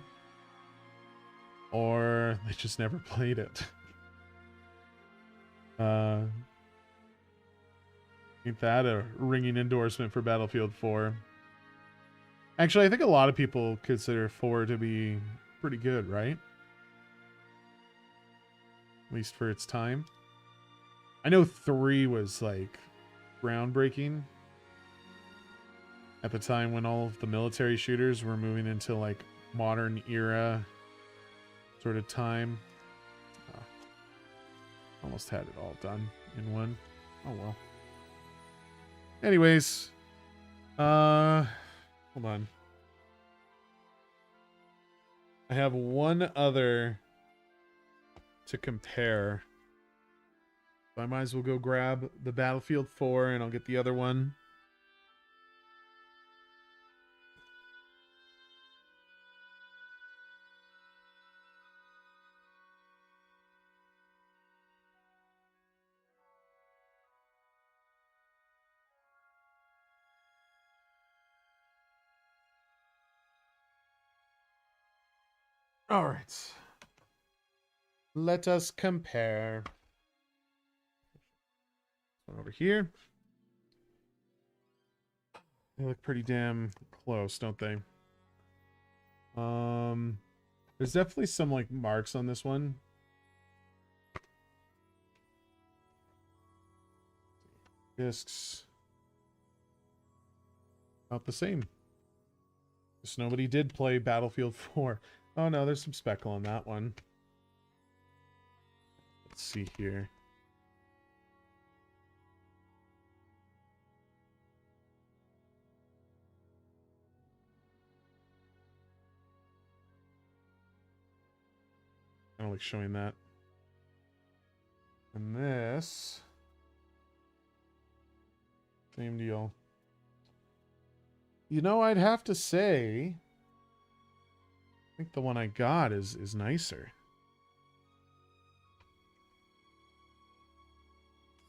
or they just never played it. Ain't that a ringing endorsement for Battlefield 4? Actually, I think a lot of people consider 4 to be pretty good, right? At least for its time. I know 3 was, like, groundbreaking at the time when all of the military shooters were moving into, like, modern era sort of time. Almost had it all done in one. Oh, well. Anyways. Hold on. I have one other to compare. So I might as well go grab the Battlefield 4 and I'll get the other one. All right. Let us compare. One over here. They look pretty damn close, don't they? There's definitely some like marks on this one. Discs. About the same. Just nobody did play Battlefield 4. Oh no, there's some speckle on that one. Let's see here. I don't like showing that. And this. Same deal. You know, I'd have to say, I think the one I got is nicer.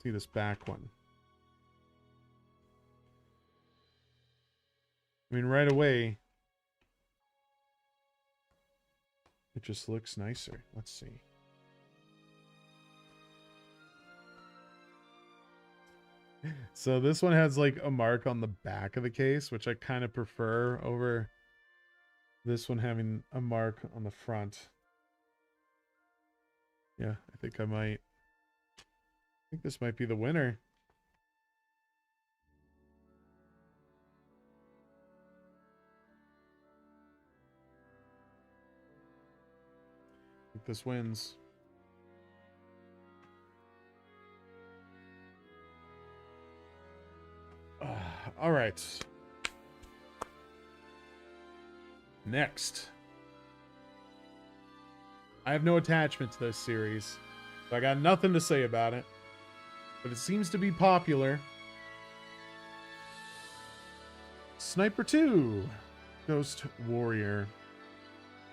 See this back one. I mean, right away, it just looks nicer. Let's see. So this one has like a mark on the back of the case, which I kind of prefer over this one having a mark on the front. Yeah, I think I think this might be the winner. I think this wins. All right. Next. I have no attachment to this series, so I got nothing to say about it. But it seems to be popular. Sniper 2. Ghost Warrior.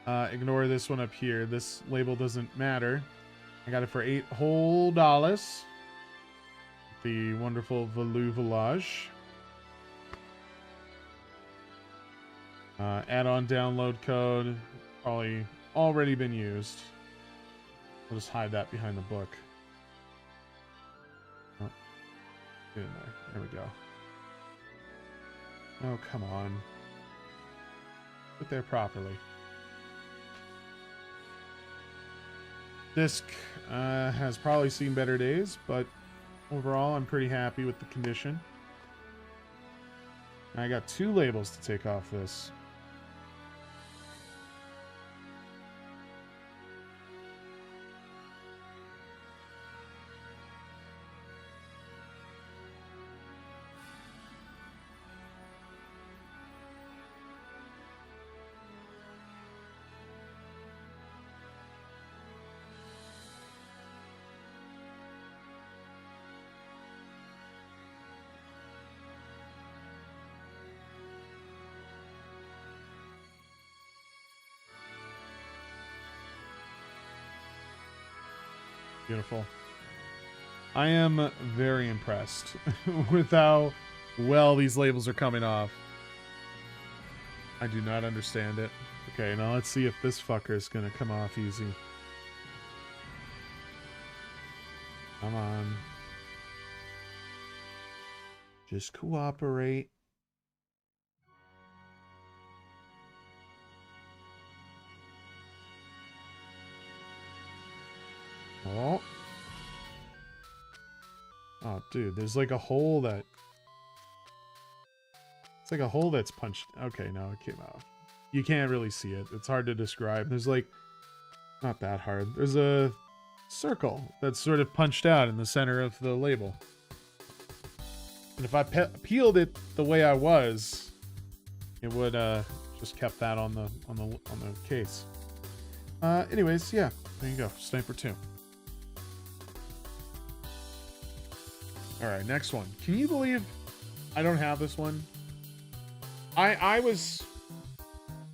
Ignore this one up here. This label doesn't matter. I got it for $8 whole. The wonderful Velouvelage. Add-on download code. Probably already been used. I'll just hide that behind the book. Oh, get in there. There we go. Oh, come on. Put there properly. Disc has probably seen better days, but overall I'm pretty happy with the condition. I got 2 labels to take off this. Beautiful. I am very impressed with how well these labels are coming off. I do not understand it. Okay, now let's see if this fucker is gonna come off easy. Come on. Just cooperate. Oh. Oh, dude, there's like a hole that... It's like a hole that's punched... Okay, no, it came out. You can't really see it. It's hard to describe. There's like... Not that hard. There's a circle that's sort of punched out in the center of the label. And if I peeled it the way I was, it would just kept that on the case. Anyways, yeah, there you go. Sniper 2. All right, next one. Can you believe I don't have this one? I was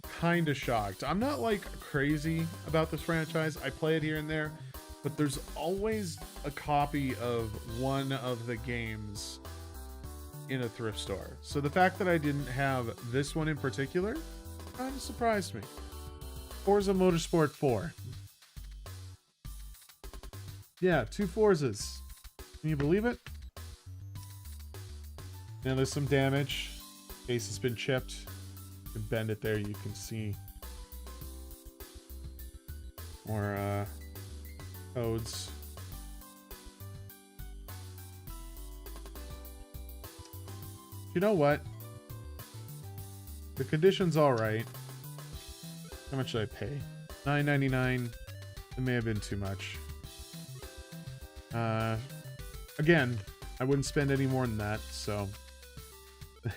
kind of shocked. I'm not like crazy about this franchise. I play it here and there, but there's always a copy of one of the games in a thrift store. So the fact that I didn't have this one in particular kind of surprised me. Forza Motorsport 4. Yeah, 2 Forzas. Can you believe it? Now there's some damage. Case has been chipped. You can bend it there. You can see more codes. You know what? The condition's all right. How much did I pay? $9.99. It may have been too much. Again, I wouldn't spend any more than that, so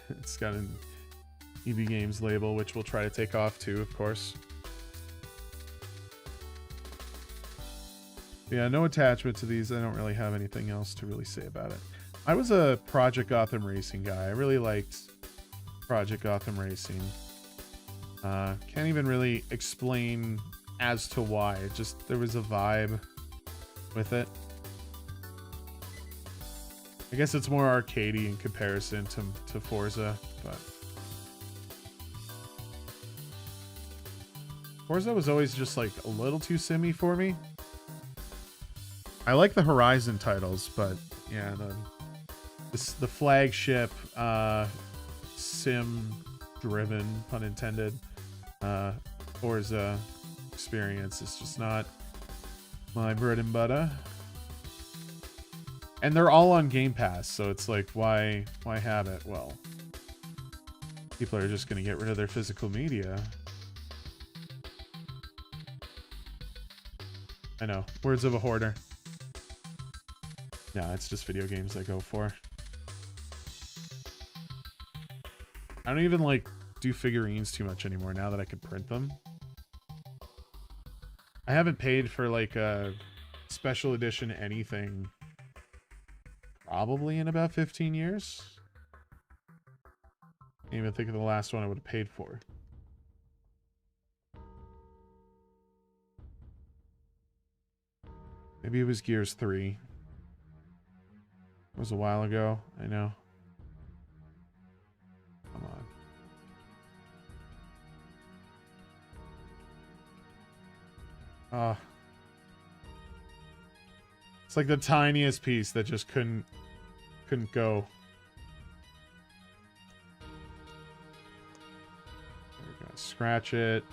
it's got an EB Games label, which we'll try to take off too, of course. Yeah, no attachment to these. I don't really have anything else to really say about it. I was a Project Gotham Racing guy. I really liked Project Gotham Racing. Can't even really explain as to why. It just, there was a vibe with it. I guess it's more arcadey in comparison to Forza, but Forza was always just like a little too simmy for me. I like the Horizon titles, but yeah, the flagship sim driven, pun intended, Forza experience is just not my bread and butter. And they're all on Game Pass, so it's like, why have it? Well, people are just going to get rid of their physical media. I know. Words of a hoarder. Yeah, it's just video games I go for. I don't even like do figurines too much anymore now that I can print them. I haven't paid for like a special edition anything probably in about 15 years. Can't even think of the last one I would have paid for. Maybe it was Gears 3. It was a while ago, I know. Come on. It's like the tiniest piece that just couldn't go. We're gonna scratch it.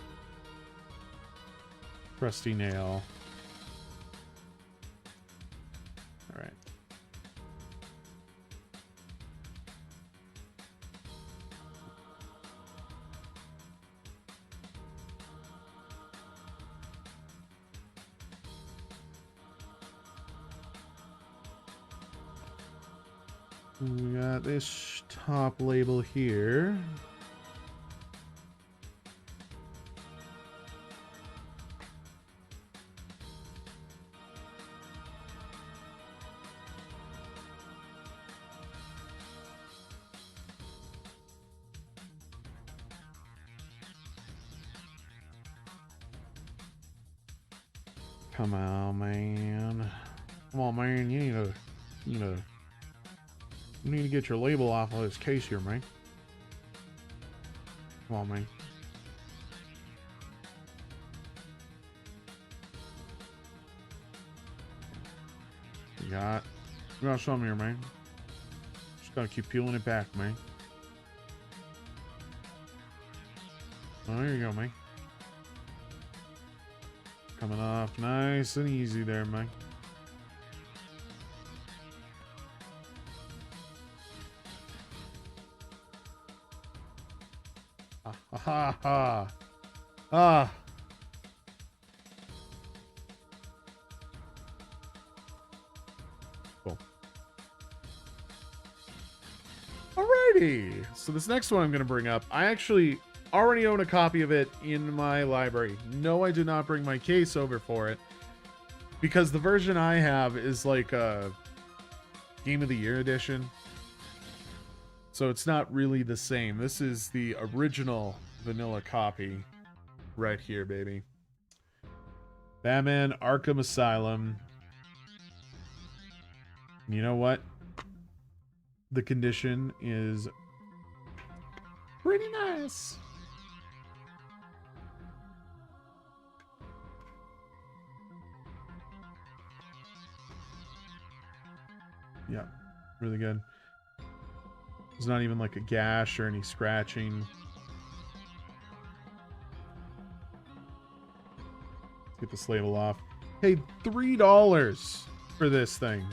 Crusty nail. All right. We got this top label here. Come on, man. Come on, man. You need to get your label off of this case here, man. Come on, man. You got some here, man. Just gotta keep peeling it back, man. Oh, there you go, man. Coming off nice and easy there, man. Ha ha. Ah. Cool. Alrighty. So this next one I'm going to bring up, I actually already own a copy of it in my library. No, I did not bring my case over for it because the version I have is like a Game of the Year edition. So it's not really the same. This is the original vanilla copy right here, baby. Batman Arkham Asylum. You know what? The condition is pretty nice. Yeah, really good. There's not even like a gash or any scratching. Let's get this label off. Paid $3 for this thing.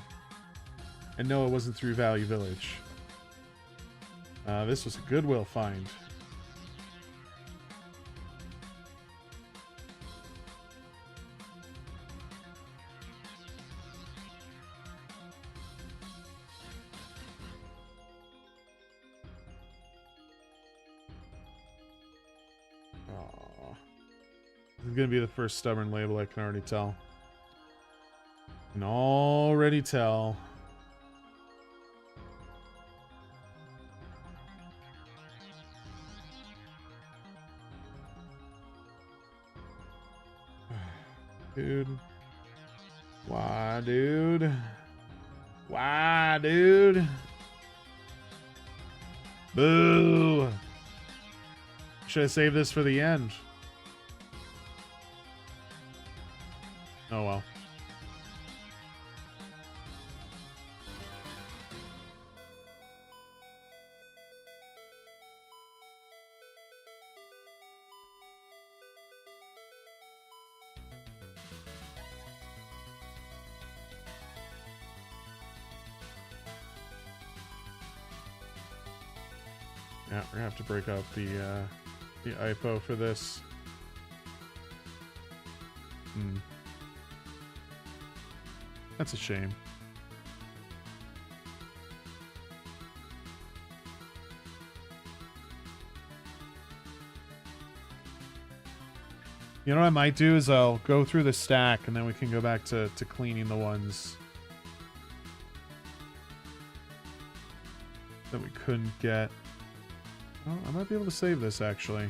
And no, it wasn't through Value Village. This was a Goodwill find. This is going to be the first stubborn label, I can already tell. I can already tell. Dude. Why, dude? Why, dude? Boo! Should I save this for the end? Oh well. Yeah, we're gonna have to break out the IPO for this. That's a shame. You know what I might do is I'll go through the stack and then we can go back to cleaning the ones that we couldn't get. Oh, I might be able to save this actually.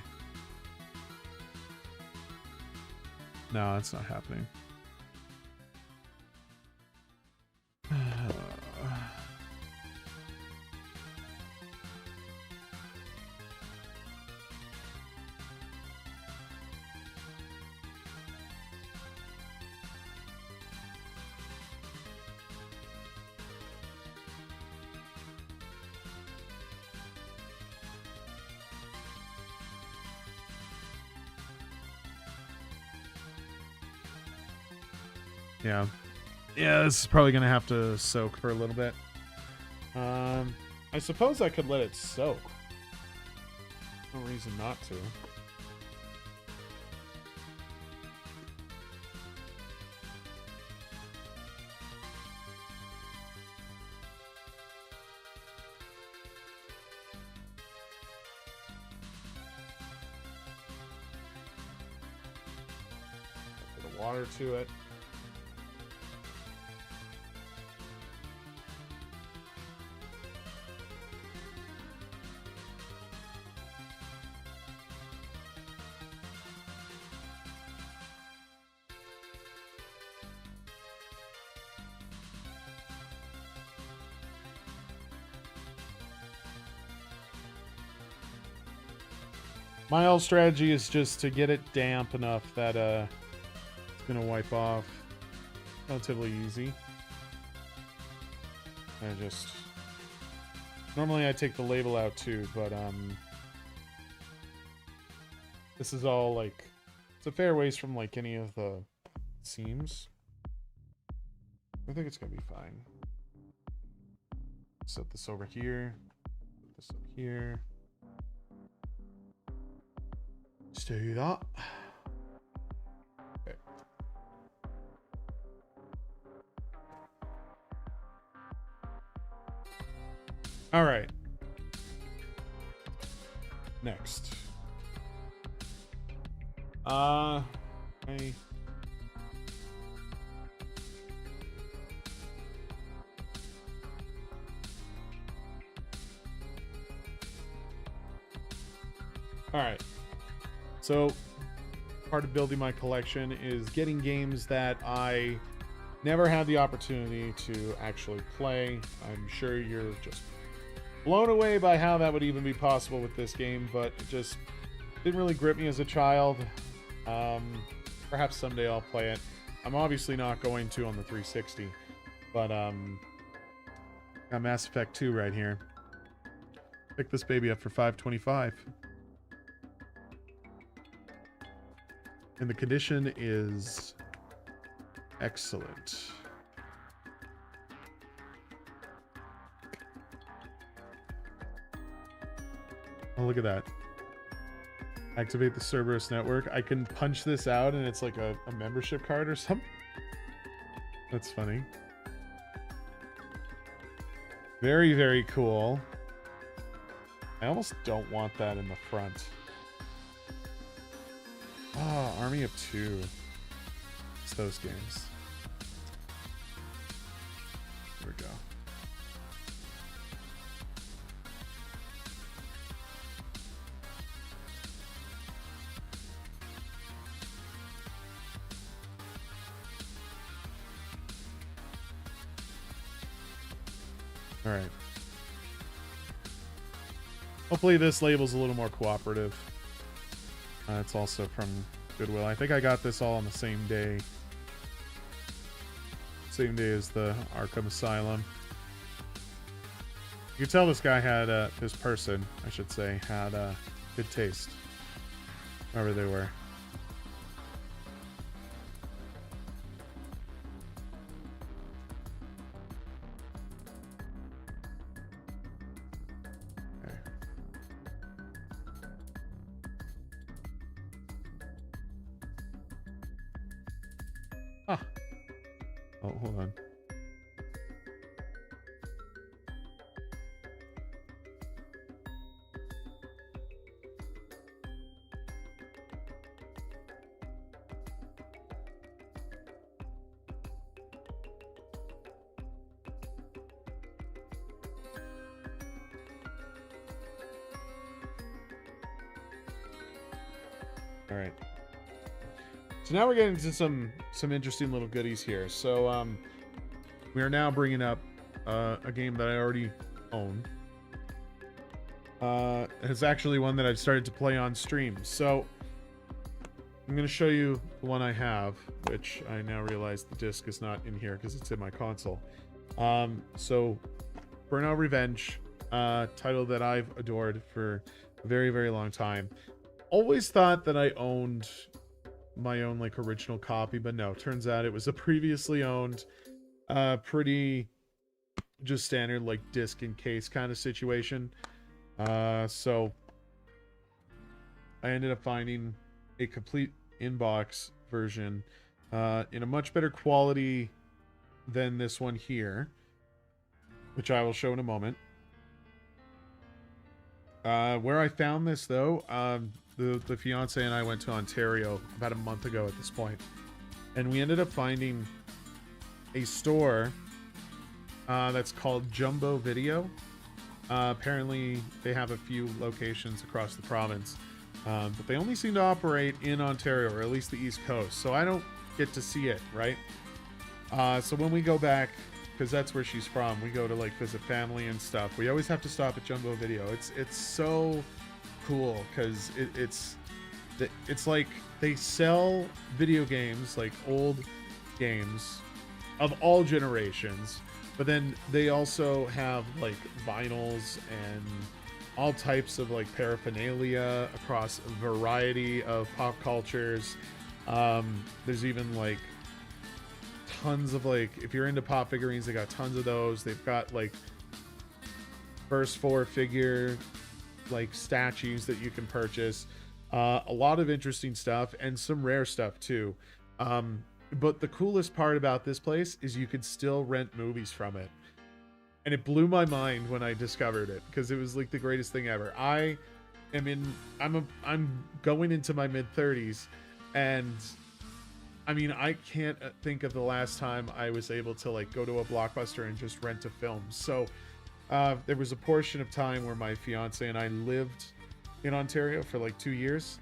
No, that's not happening. Yeah, this is probably gonna have to soak for a little bit. I suppose I could let it soak. No reason not to. A bit of water to it. My whole strategy is just to get it damp enough that it's gonna wipe off relatively easy. I just normally I take the label out too, but this is all like it's a fair ways from like any of the seams. I think it's gonna be fine. Set this over here. Put this up here. Just do that. Okay. All right. Next. All right. So part of building my collection is getting games that I never had the opportunity to actually play. I'm sure you're just blown away by how that would even be possible with this game, but it just didn't really grip me as a child. Perhaps someday I'll play it. I'm obviously not going to on the 360, but got Mass Effect 2 right here. Pick this baby up for $5.25. And the condition is excellent. Oh, look at that. Activate the Cerberus network. I can punch this out and it's like a membership card or something. That's funny. Very, very cool. I almost don't want that in the front. Ah, oh, Army of Two. It's those games. Here we go. All right. Hopefully this label's a little more cooperative. It's also from Goodwill. I think I got this all on the same day. Same day as the Arkham Asylum. You can tell this guy had, this person, I should say, had good taste. Wherever they were. Ah. Oh, hold on. All right. So now we're getting into some interesting little goodies here. So we are now bringing up a game that I already own. It's actually one that I've started to play on stream. So I'm going to show you the one I have, which I now realize the disc is not in here because it's in my console. So Burnout Revenge, title that I've adored for a very, very long time. Always thought that I owned my own like original copy, but no, turns out it was a previously owned pretty just standard like disc and case kind of situation. So I ended up finding a complete inbox version in a much better quality than this one here, which I will show in a moment. Where I found this though, the fiance and I went to Ontario about a month ago at this point, and we ended up finding a store that's called Jumbo Video. Apparently they have a few locations across the province, but they only seem to operate in Ontario, or at least the East Coast, so I don't get to see it, right? So when we go back, because that's where she's from, we go to like visit family and stuff, we always have to stop at Jumbo Video. It's so cool because it's like they sell video games, like old games of all generations, but then they also have like vinyls and all types of like paraphernalia across a variety of pop cultures. There's even like tons of like, if you're into pop figurines, they got tons of those. They've got like first four figure like statues that you can purchase. A lot of interesting stuff and some rare stuff too. But the coolest part about this place is you could still rent movies from it. And it blew my mind when I discovered it because it was like the greatest thing ever. I'm going into my mid 30s, and I mean, I can't think of the last time I was able to like go to a Blockbuster and just rent a film. So there was a portion of time where my fiance and I lived in Ontario for like 2 years,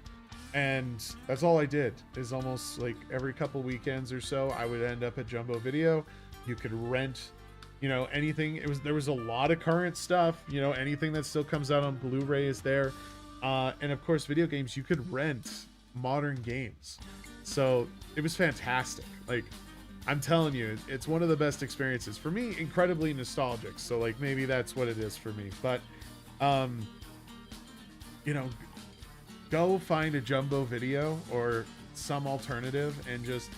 and that's all I did. Is almost like every couple weekends or so I would end up at Jumbo Video. You could rent, you know, anything. There was a lot of current stuff, you know, anything that still comes out on Blu-ray is there. And of course video games, you could rent modern games. So it was fantastic. Like, I'm telling you, it's one of the best experiences for me. Incredibly nostalgic, so like maybe that's what it is for me. But you know, go find a Jumbo Video or some alternative and just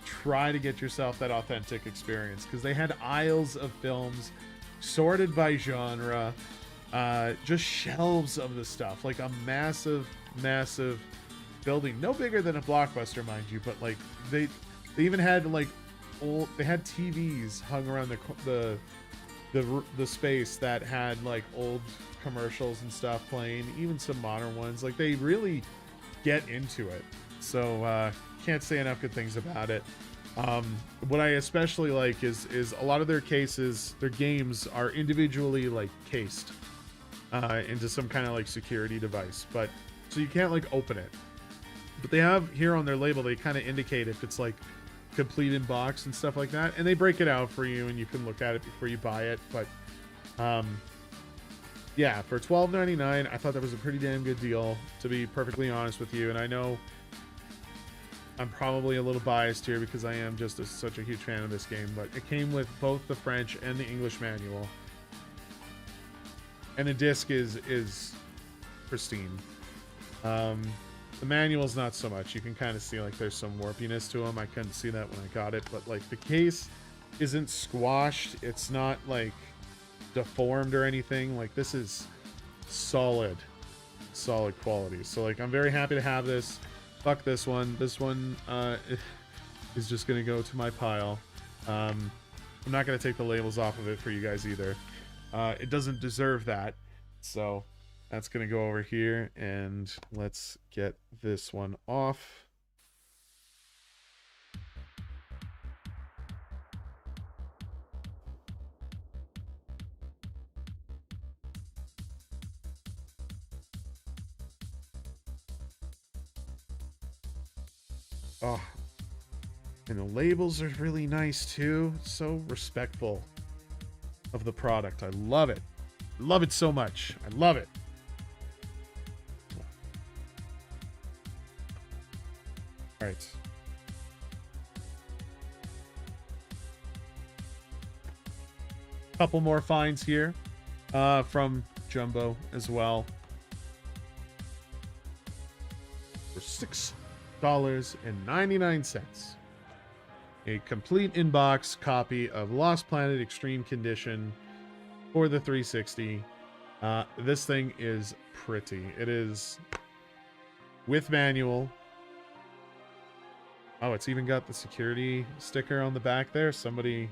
try to get yourself that authentic experience, because they had aisles of films sorted by genre, just shelves of the stuff, like a massive building, no bigger than a Blockbuster, mind you, but like they even had like they had TVs hung around the space that had like old commercials and stuff playing, even some modern ones. Like, they really get into it. So can't say enough good things about it. What I especially like is a lot of their games are individually like cased into some kind of like security device, but so you can't like open it. But they have here on their label, they kind of indicate if it's like complete in box and stuff like that, and they break it out for you and you can look at it before you buy it. But yeah, for $12.99, I thought that was a pretty damn good deal, to be perfectly honest with you. And I know I'm probably a little biased here because I am just such a huge fan of this game, but it came with both the French and the English manual, and the disc is pristine. The manual's not so much. You can kind of see like there's some warpiness to them. I couldn't see that when I got it, but like the case isn't squashed. It's not like deformed or anything. Like, this is solid quality. So like, I'm very happy to have this. Fuck this one. This one is just gonna go to my pile. I'm not gonna take the labels off of it for you guys either. It doesn't deserve that. So that's gonna go over here, and let's get this one off. Oh, and the labels are really nice too. So respectful of the product. I love it. Love it so much. I love it. All right. Couple more finds here from Jumbo as well. For $6.99. A complete in-box copy of Lost Planet Extreme Condition for the 360. This thing is pretty. It is with manual. Oh, it's even got the security sticker on the back there. Somebody,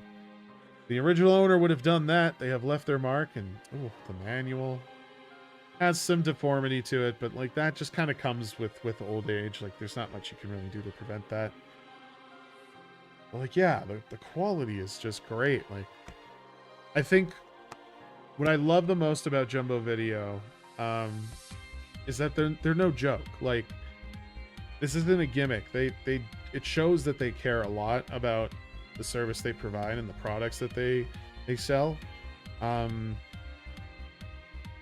the original owner would have done that. They have left their mark, and oh, the manual has some deformity to it, but like that just kind of comes with old age. Like, there's not much you can really do to prevent that. But like, yeah, the quality is just great. Like, I think what I love the most about Jumbo Video is that they're no joke. Like, this isn't a gimmick. It shows that they care a lot about the service they provide and the products that they sell.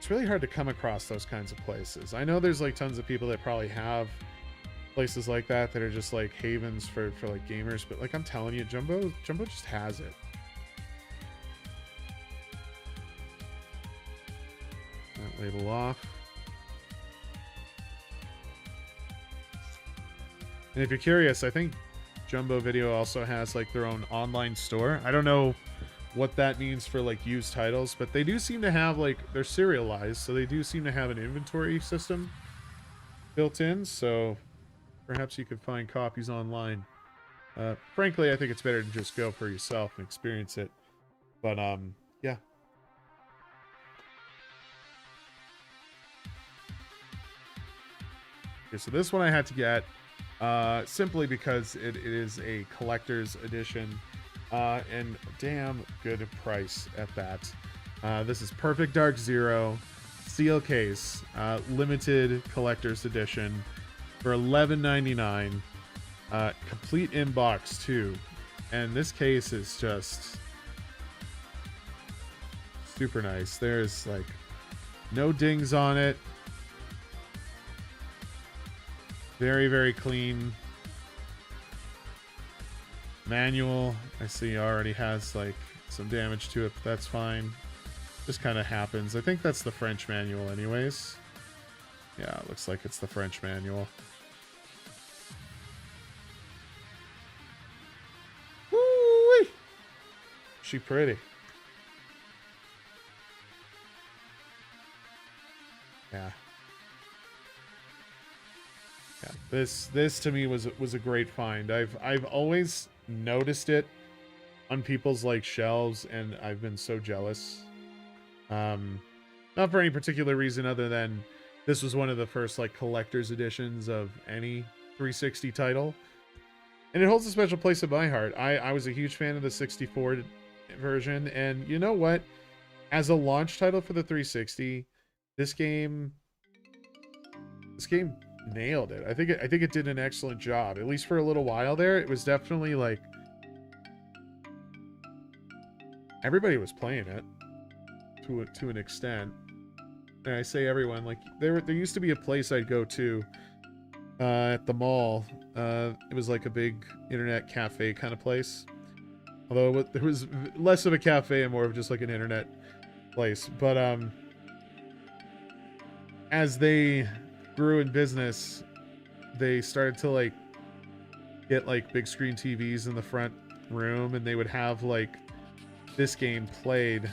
it's really hard to come across those kinds of places. I know there's like tons of people that probably have places like that are just like havens for like gamers, but like I'm telling you, Jumbo just has it. That label off. And if you're curious, I think Jumbo Video also has like their own online store. I don't know what that means for like used titles, but they do seem to have like, they're serialized, so they do seem to have an inventory system built in, so perhaps you could find copies online. Frankly, I think it's better to just go for yourself and experience it. But yeah. Okay, so this one I had to get simply because it is a collector's edition, and damn good price at that. This is Perfect Dark Zero, steel case, limited collector's edition for $11.99, complete inbox too, and this case is just super nice. There's like no dings on it. Very, very clean. Manual, I see already has like some damage to it, but that's fine. Just kind of happens. I think that's the French manual anyways. Yeah, it looks like it's the French manual. Woo-wee! She pretty. Yeah. Yeah, this to me was a great find. I've always noticed it on people's like shelves, and I've been so jealous. Not for any particular reason other than this was one of the first like collector's editions of any 360 title, and it holds a special place in my heart. I was a huge fan of the 64 version, and you know what? As a launch title for the 360, this game nailed it. I think it did an excellent job. At least for a little while there, it was definitely like everybody was playing it to an extent. And I say everyone, like there used to be a place I'd go to at the mall. It was like a big internet cafe kind of place. Although it was less of a cafe and more of just like an internet place. But as they grew in business, they started to like get like big screen TVs in the front room, and they would have like this game played.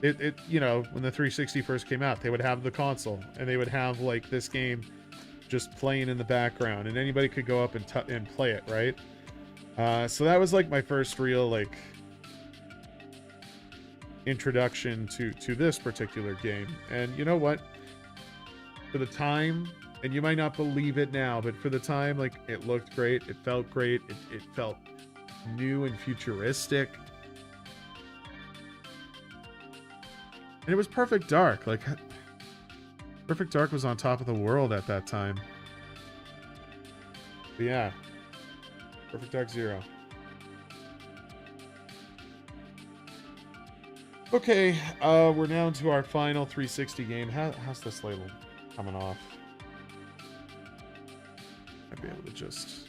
It you know, when the 360 first came out, they would have the console and they would have like this game just playing in the background, and anybody could go up and play it, right? So that was like my first real like introduction to this particular game. And you know what? For the time, and you might not believe it now, but for the time, like, it looked great, it felt great, it felt new and futuristic, and it was Perfect Dark. Like, Perfect Dark was on top of the world at that time. But yeah, Perfect Dark Zero. Okay, we're now into our final 360 game. How's this label coming off? I'd be able to just...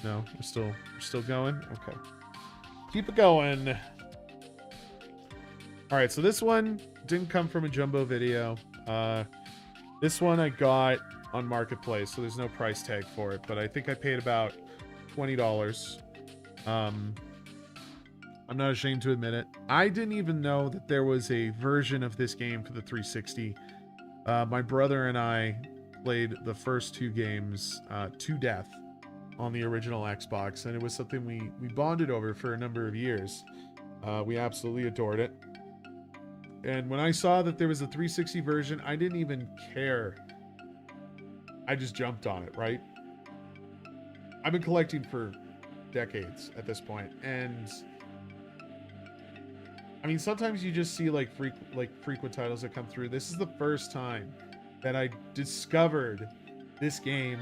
No, we're still going? Okay. Keep it going. Alright, so this one didn't come from a Jumbo Video. This one I got on Marketplace, so there's no price tag for it, but I think I paid about $20. I'm not ashamed to admit it. I didn't even know that there was a version of this game for the 360. My brother and I played the first two games to death on the original Xbox, and it was something we bonded over for a number of years. We absolutely adored it. And when I saw that there was a 360 version, I didn't even care. I just jumped on it, right? I've been collecting for decades at this point, and I mean, sometimes you just see like frequent titles that come through. This is the first time that I discovered this game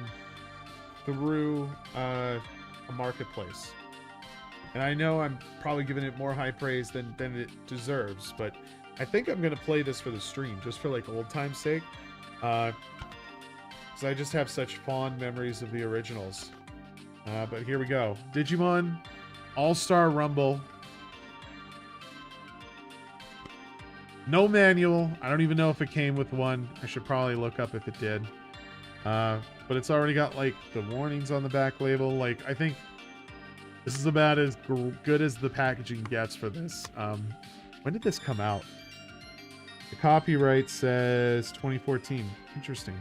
through a marketplace. And I know I'm probably giving it more high praise than it deserves, but I think I'm gonna play this for the stream, just for like old time's sake. Because I just have such fond memories of the originals. But here we go. Digimon All-Star Rumble. No manual. I don't even know if it came with one. I should probably look up if it did. But it's already got like the warnings on the back label. Like, I think this is about as good as the packaging gets for this. When did this come out? The copyright says 2014. Interesting.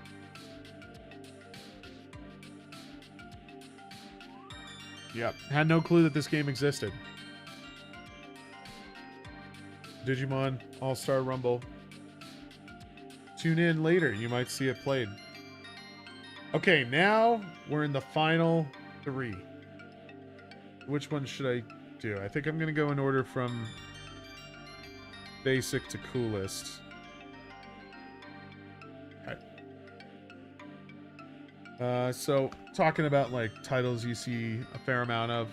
Yep. Had no clue that this game existed. Digimon All-Star Rumble. Tune in later. You might see it played. Okay, now we're in the final 3. Which one should I do? I think I'm going to go in order from basic to coolest. Okay. So, talking about, like, titles you see a fair amount of.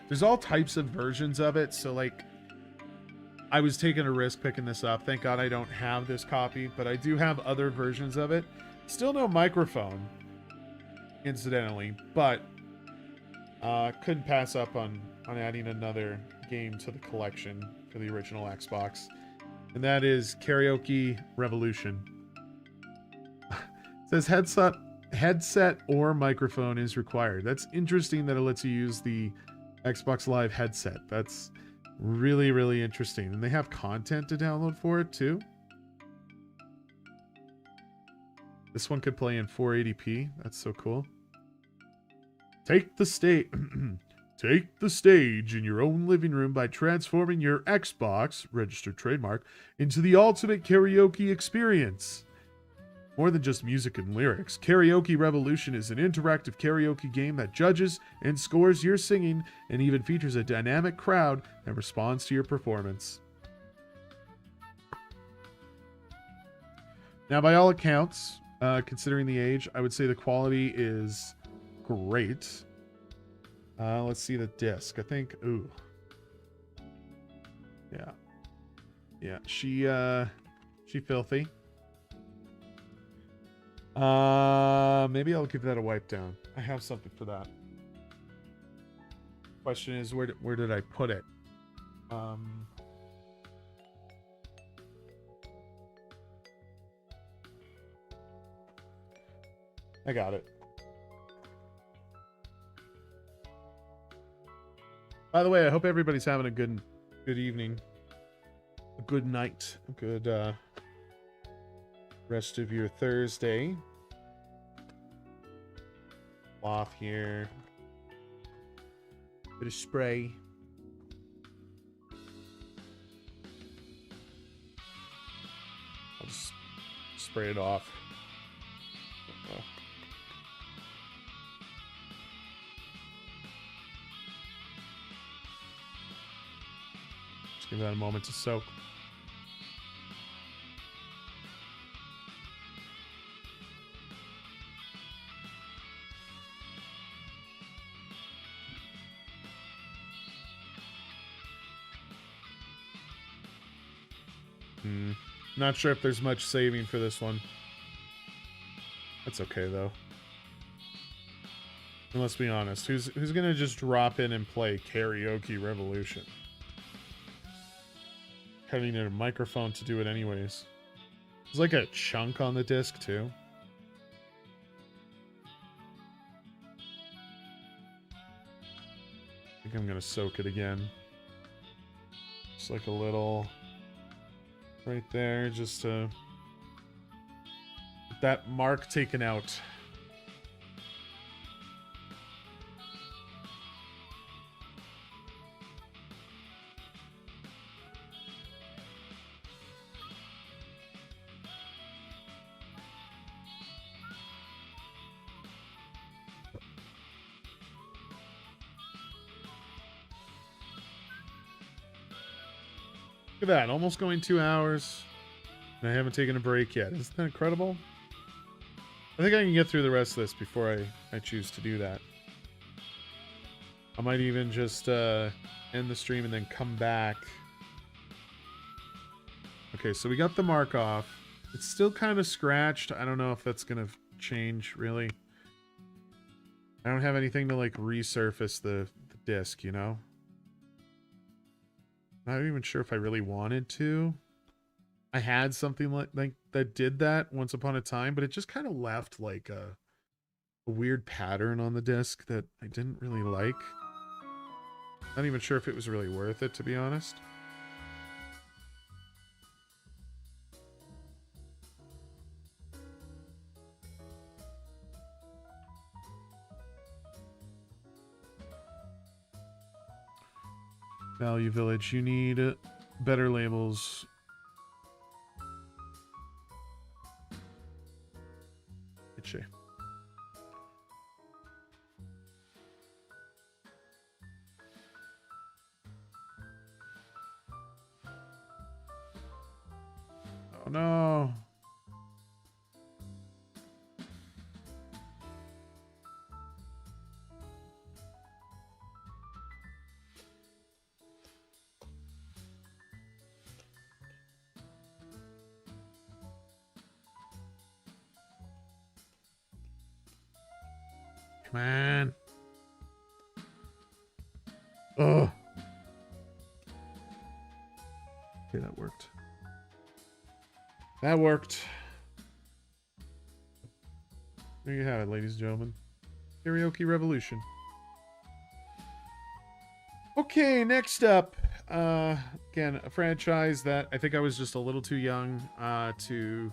There's all types of versions of it, so, like, I was taking a risk picking this up. Thank God I don't have this copy, but I do have other versions of it. Still no microphone, incidentally, but couldn't pass up on adding another game to the collection for the original Xbox, and that is Karaoke Revolution. It says headset or microphone is required. That's interesting that it lets you use the Xbox Live headset. That's really, really interesting. And they have content to download for it too. This one could play in 480p. That's so cool. Take the stage. Take the stage in your own living room by transforming your Xbox, registered trademark, into the ultimate karaoke experience. More than just music and lyrics, Karaoke Revolution is an interactive karaoke game that judges and scores your singing and even features a dynamic crowd that responds to your performance. Now, by all accounts, considering the age, I would say the quality is great. Let's see the disc. I think, ooh. Yeah. Yeah, she filthy. Maybe I'll give that a wipe down. I have something for that. Question is, where did I put it? I got it. By the way, I hope everybody's having a good evening, a good night, a good rest of your Thursday. Cloth here. Bit of spray. I'll just spray it off. Just give that a moment to soak. Not sure if there's much saving for this one. That's okay though. And let's be honest, who's gonna just drop in and play Karaoke Revolution? Having a microphone to do it anyways. There's like a chunk on the disc too. I think I'm gonna soak it again. Just like a little right there, just to get that mark taken out. Look at that, almost going 2 hours. And I haven't taken a break yet. Isn't that incredible? I think I can get through the rest of this before I choose to do that. I might even just end the stream and then come back Okay, so we got the mark off. It's still kind of scratched. I don't know if that's going to change, really. I don't have anything to, like, resurface the disc, you know? Not even sure if I really wanted to. I had something like that did that once upon a time, but it just kind of left, like, a weird pattern on the disc that I didn't really like. Not even sure if it was really worth it, to be honest. Value Village, you need better labels. Itchy. Oh no. Come on. Oh. Okay, that worked. That worked. There you have it, ladies and gentlemen. Karaoke Revolution. Okay, next up. Again, a franchise that I think I was just a little too young to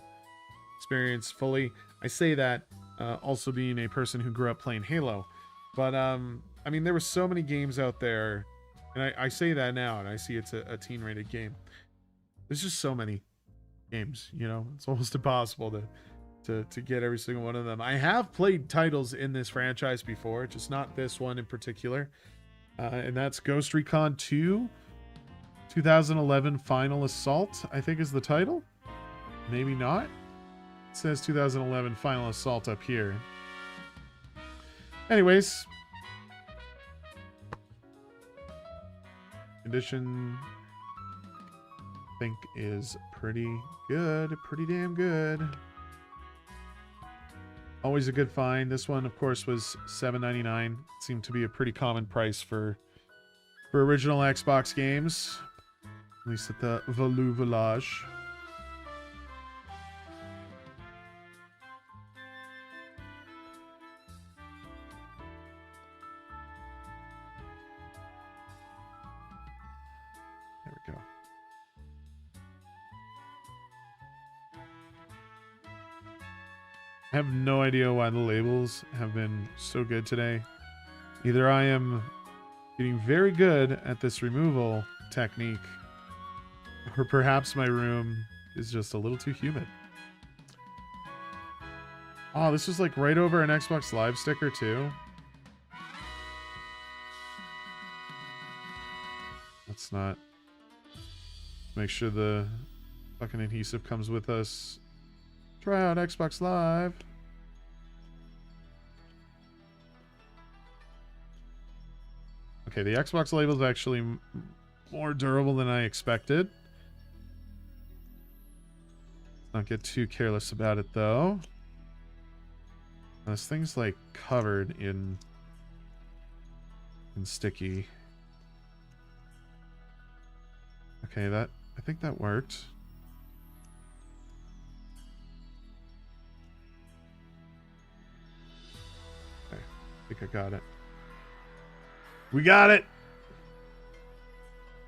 experience fully. I say that also being a person who grew up playing Halo. But, I mean, there were so many games out there. And I say that now, and I see it's a teen-rated game. There's just so many games, you know? It's almost impossible to get every single one of them. I have played titles in this franchise before, just not this one in particular. And that's Ghost Recon 2, 2011 Final Assault, I think is the title. Maybe not. It says 2011 Final Assault up here. Anyways. Condition, I think, is pretty good. Pretty damn good. Always a good find. This one, of course, was $7.99. Seemed to be a pretty common price for original Xbox games. At least at the Value Village. There we go. I have no idea why the labels have been so good today. Either I am getting very good at this removal technique, or perhaps my room is just a little too humid. Oh, this is like right over an Xbox Live sticker too. Let's not. Make sure the fucking adhesive comes with us. Try out Xbox Live. Okay, the Xbox label is actually more durable than I expected. Let's not get too careless about it, though. This thing's like covered in sticky. Okay, that I think that worked. Okay, I think I got it. We got it!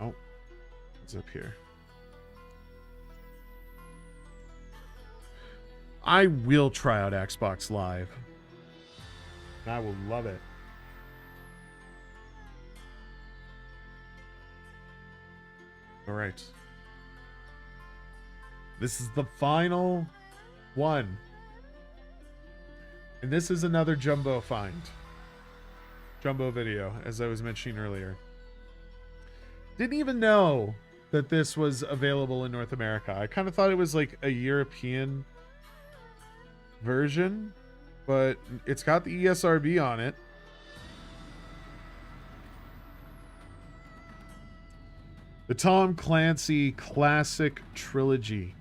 Oh, what's up here? I will try out Xbox Live. I will love it. All right. This is the final one. And this is another jumbo find. Jumbo video, as I was mentioning earlier. Didn't even know that this was available in North America. I kind of thought it was like a European version, but it's got the ESRB on it. The Tom Clancy Classic Trilogy.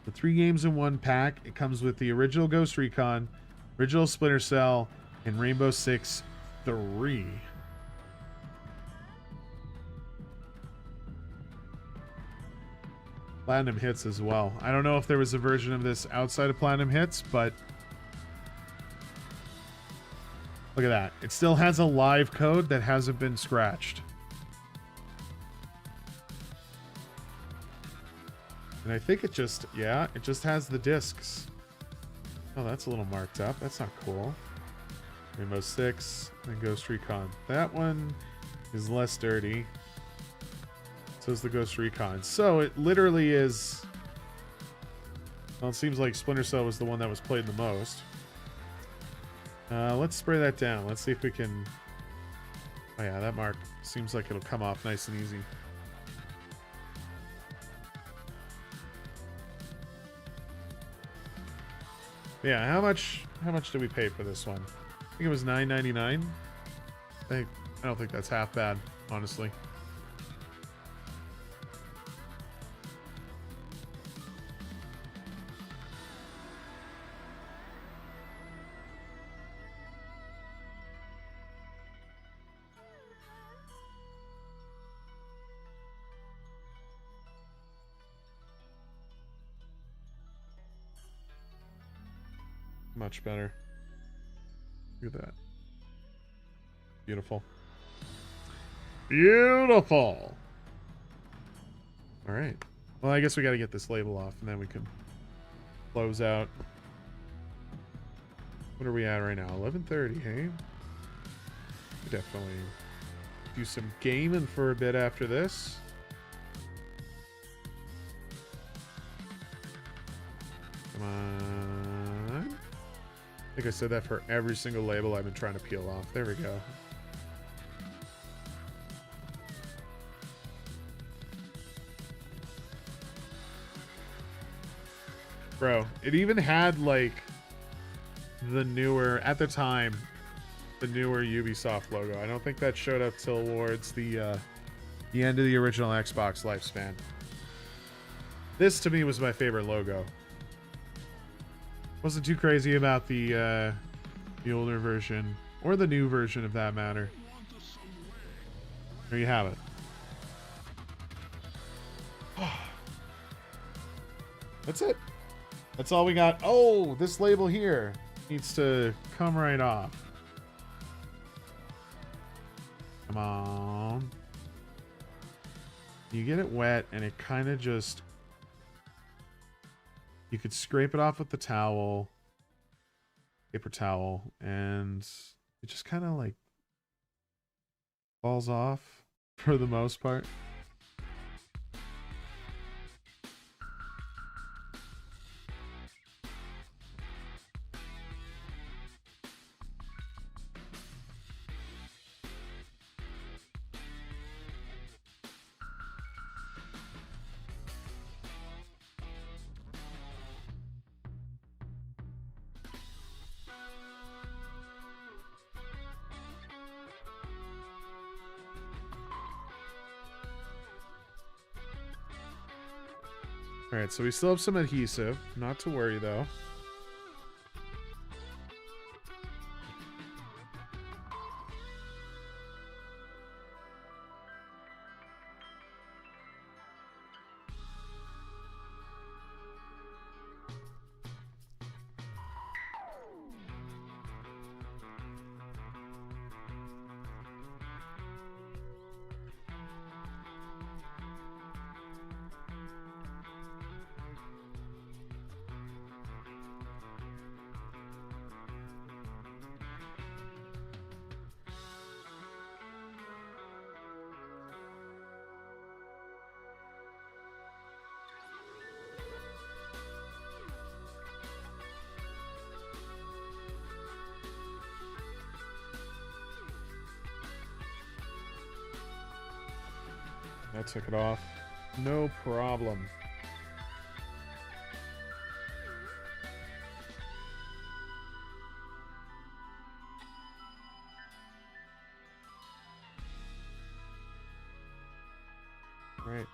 The 3 games in one pack. It comes with the original Ghost Recon, original Splinter Cell, and Rainbow Six 3. Platinum Hits as well. I don't know if there was a version of this outside of Platinum Hits, but look at that. It still has a live code that hasn't been scratched. And I think it just, yeah, it just has the discs. Oh, that's a little marked up. That's not cool. Rainbow Six and Ghost Recon. That one is less dirty. So is the Ghost Recon. So it literally is... Well, it seems like Splinter Cell was the one that was played the most. Let's spray that down. Let's see if we can... Oh yeah, that mark seems like it'll come off nice and easy. Yeah, how much did we pay for this one? I think it was $9.99. I don't think that's half bad, honestly. Much better. Look at that. Beautiful. Beautiful. All right. Well, I guess we got to get this label off, and then we can close out. What are we at right now? 11:30, hey? Definitely do some gaming for a bit after this. Come on. I think I said that for every single label I've been trying to peel off. There we go. Bro, it even had like the newer, at the time, the newer Ubisoft logo. I don't think that showed up towards the end of the original Xbox lifespan. This to me was my favorite logo. Wasn't too crazy about the older version, or the new version of that matter. There you have it. That's it. That's all we got. Oh, this label here needs to come right off. Come on. You get it wet and it kind of just... You could scrape it off with the towel, paper towel, and it just kind of like falls off for the most part. Alright, so we still have some adhesive. Not to worry, though. I took it off. No problem. All right.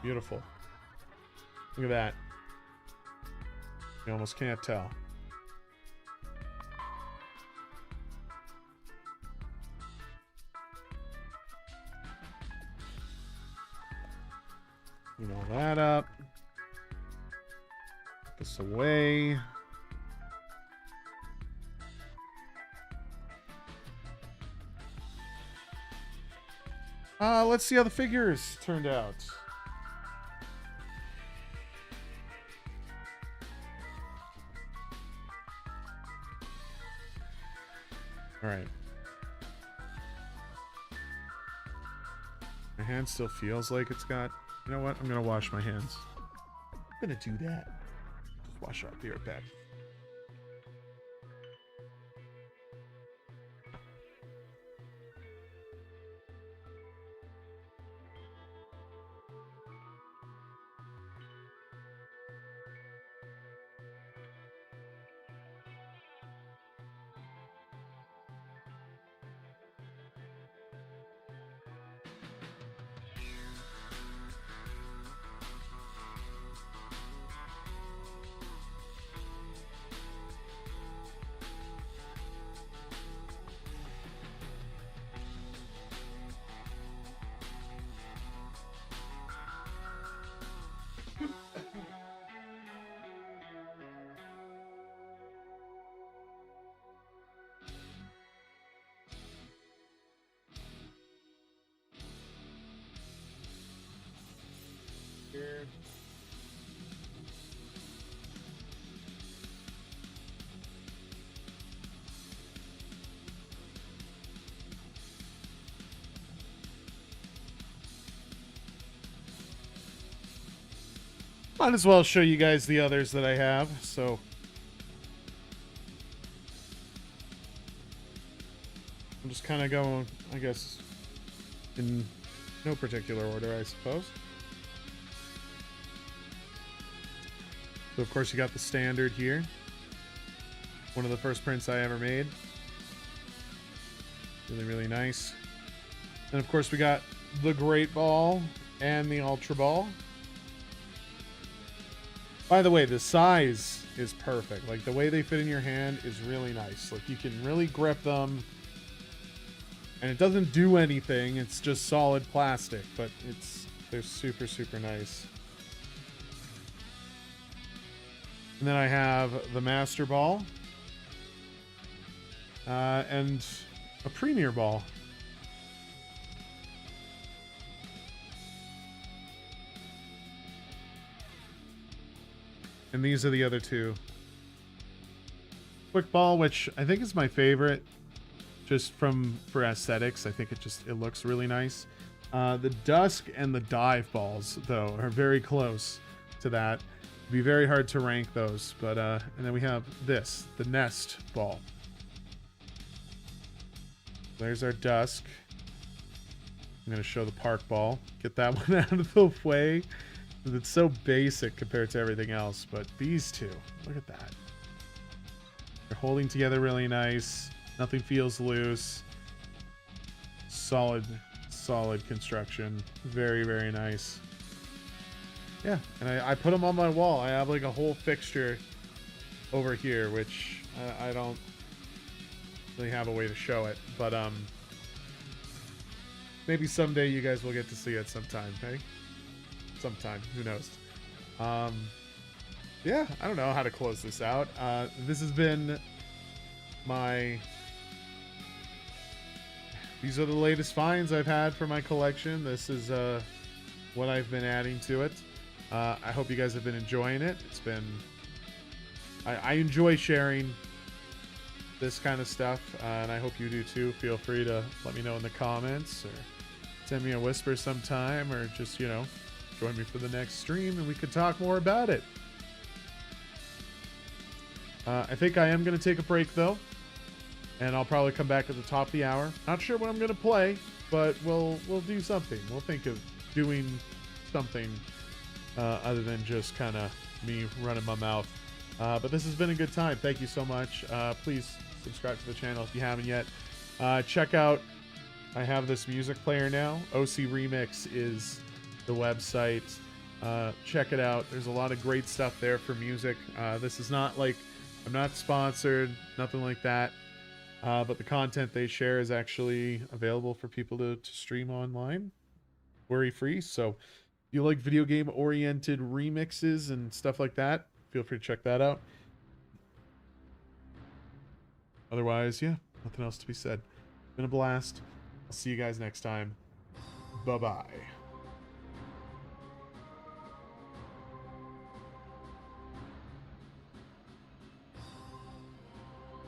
Beautiful. Look at that. You almost can't tell. Clean all that up. Put this away. Let's see how the figures turned out. All right. My hand still feels like it's got... You know what? I'm going to wash my hands. I'm going to do that. Just wash up. Be right back. Here. Might as well show you guys the others that I have, so I'm just kind of going, I guess, in no particular order, I suppose. So of course you got the standard here. One of the first prints I ever made. Really, really nice. And of course we got the Great Ball and the Ultra Ball. By the way, the size is perfect. Like, the way they fit in your hand is really nice. Like, you can really grip them. And it doesn't do anything. It's just solid plastic. But they're super, super nice. And then I have the Master Ball. And a Premier Ball. And these are the other two. Quick Ball, which I think is my favorite, just for aesthetics. I think it looks really nice. The Dusk and the Dive Balls, though, are very close to that. It'd be very hard to rank those, but and then we have this, the Nest Ball. There's our Dusk. I'm gonna show the Park Ball. Get that one out of the way. It's so basic compared to everything else, but these two, look at that. They're holding together really nice. Nothing feels loose. Solid construction. Very, very nice. Yeah, and I put them on my wall. I have like a whole fixture over here, which I don't really have a way to show it, but maybe someday you guys will get to see it sometime, hey? Sometime, who knows. Yeah, I don't know how to close this out. This has been these are the latest finds I've had for my collection. This is what I've been adding to it. I hope you guys have been enjoying it. It's been I enjoy sharing this kind of stuff, and I hope you do too. Feel free to let me know in the comments, or send me a whisper sometime, or just, you know, join me for the next stream and we could talk more about it. I think I am going to take a break though, and I'll probably come back at the top of the hour. Not sure what I'm going to play, but we'll do something. We'll think of doing something other than just kind of me running my mouth. But this has been a good time. Thank you so much. Please subscribe to the channel if you haven't yet. Check out I have this music player now. OC Remix is the website. Check it out. There's a lot of great stuff there for music. This is not like, I'm not sponsored, nothing like that. But the content they share is actually available for people to stream online, worry-free. So if you like video game oriented remixes and stuff like that, feel free to check that out. Otherwise, yeah, nothing else to be said. Been a blast. I'll see you guys next time. Bye-bye.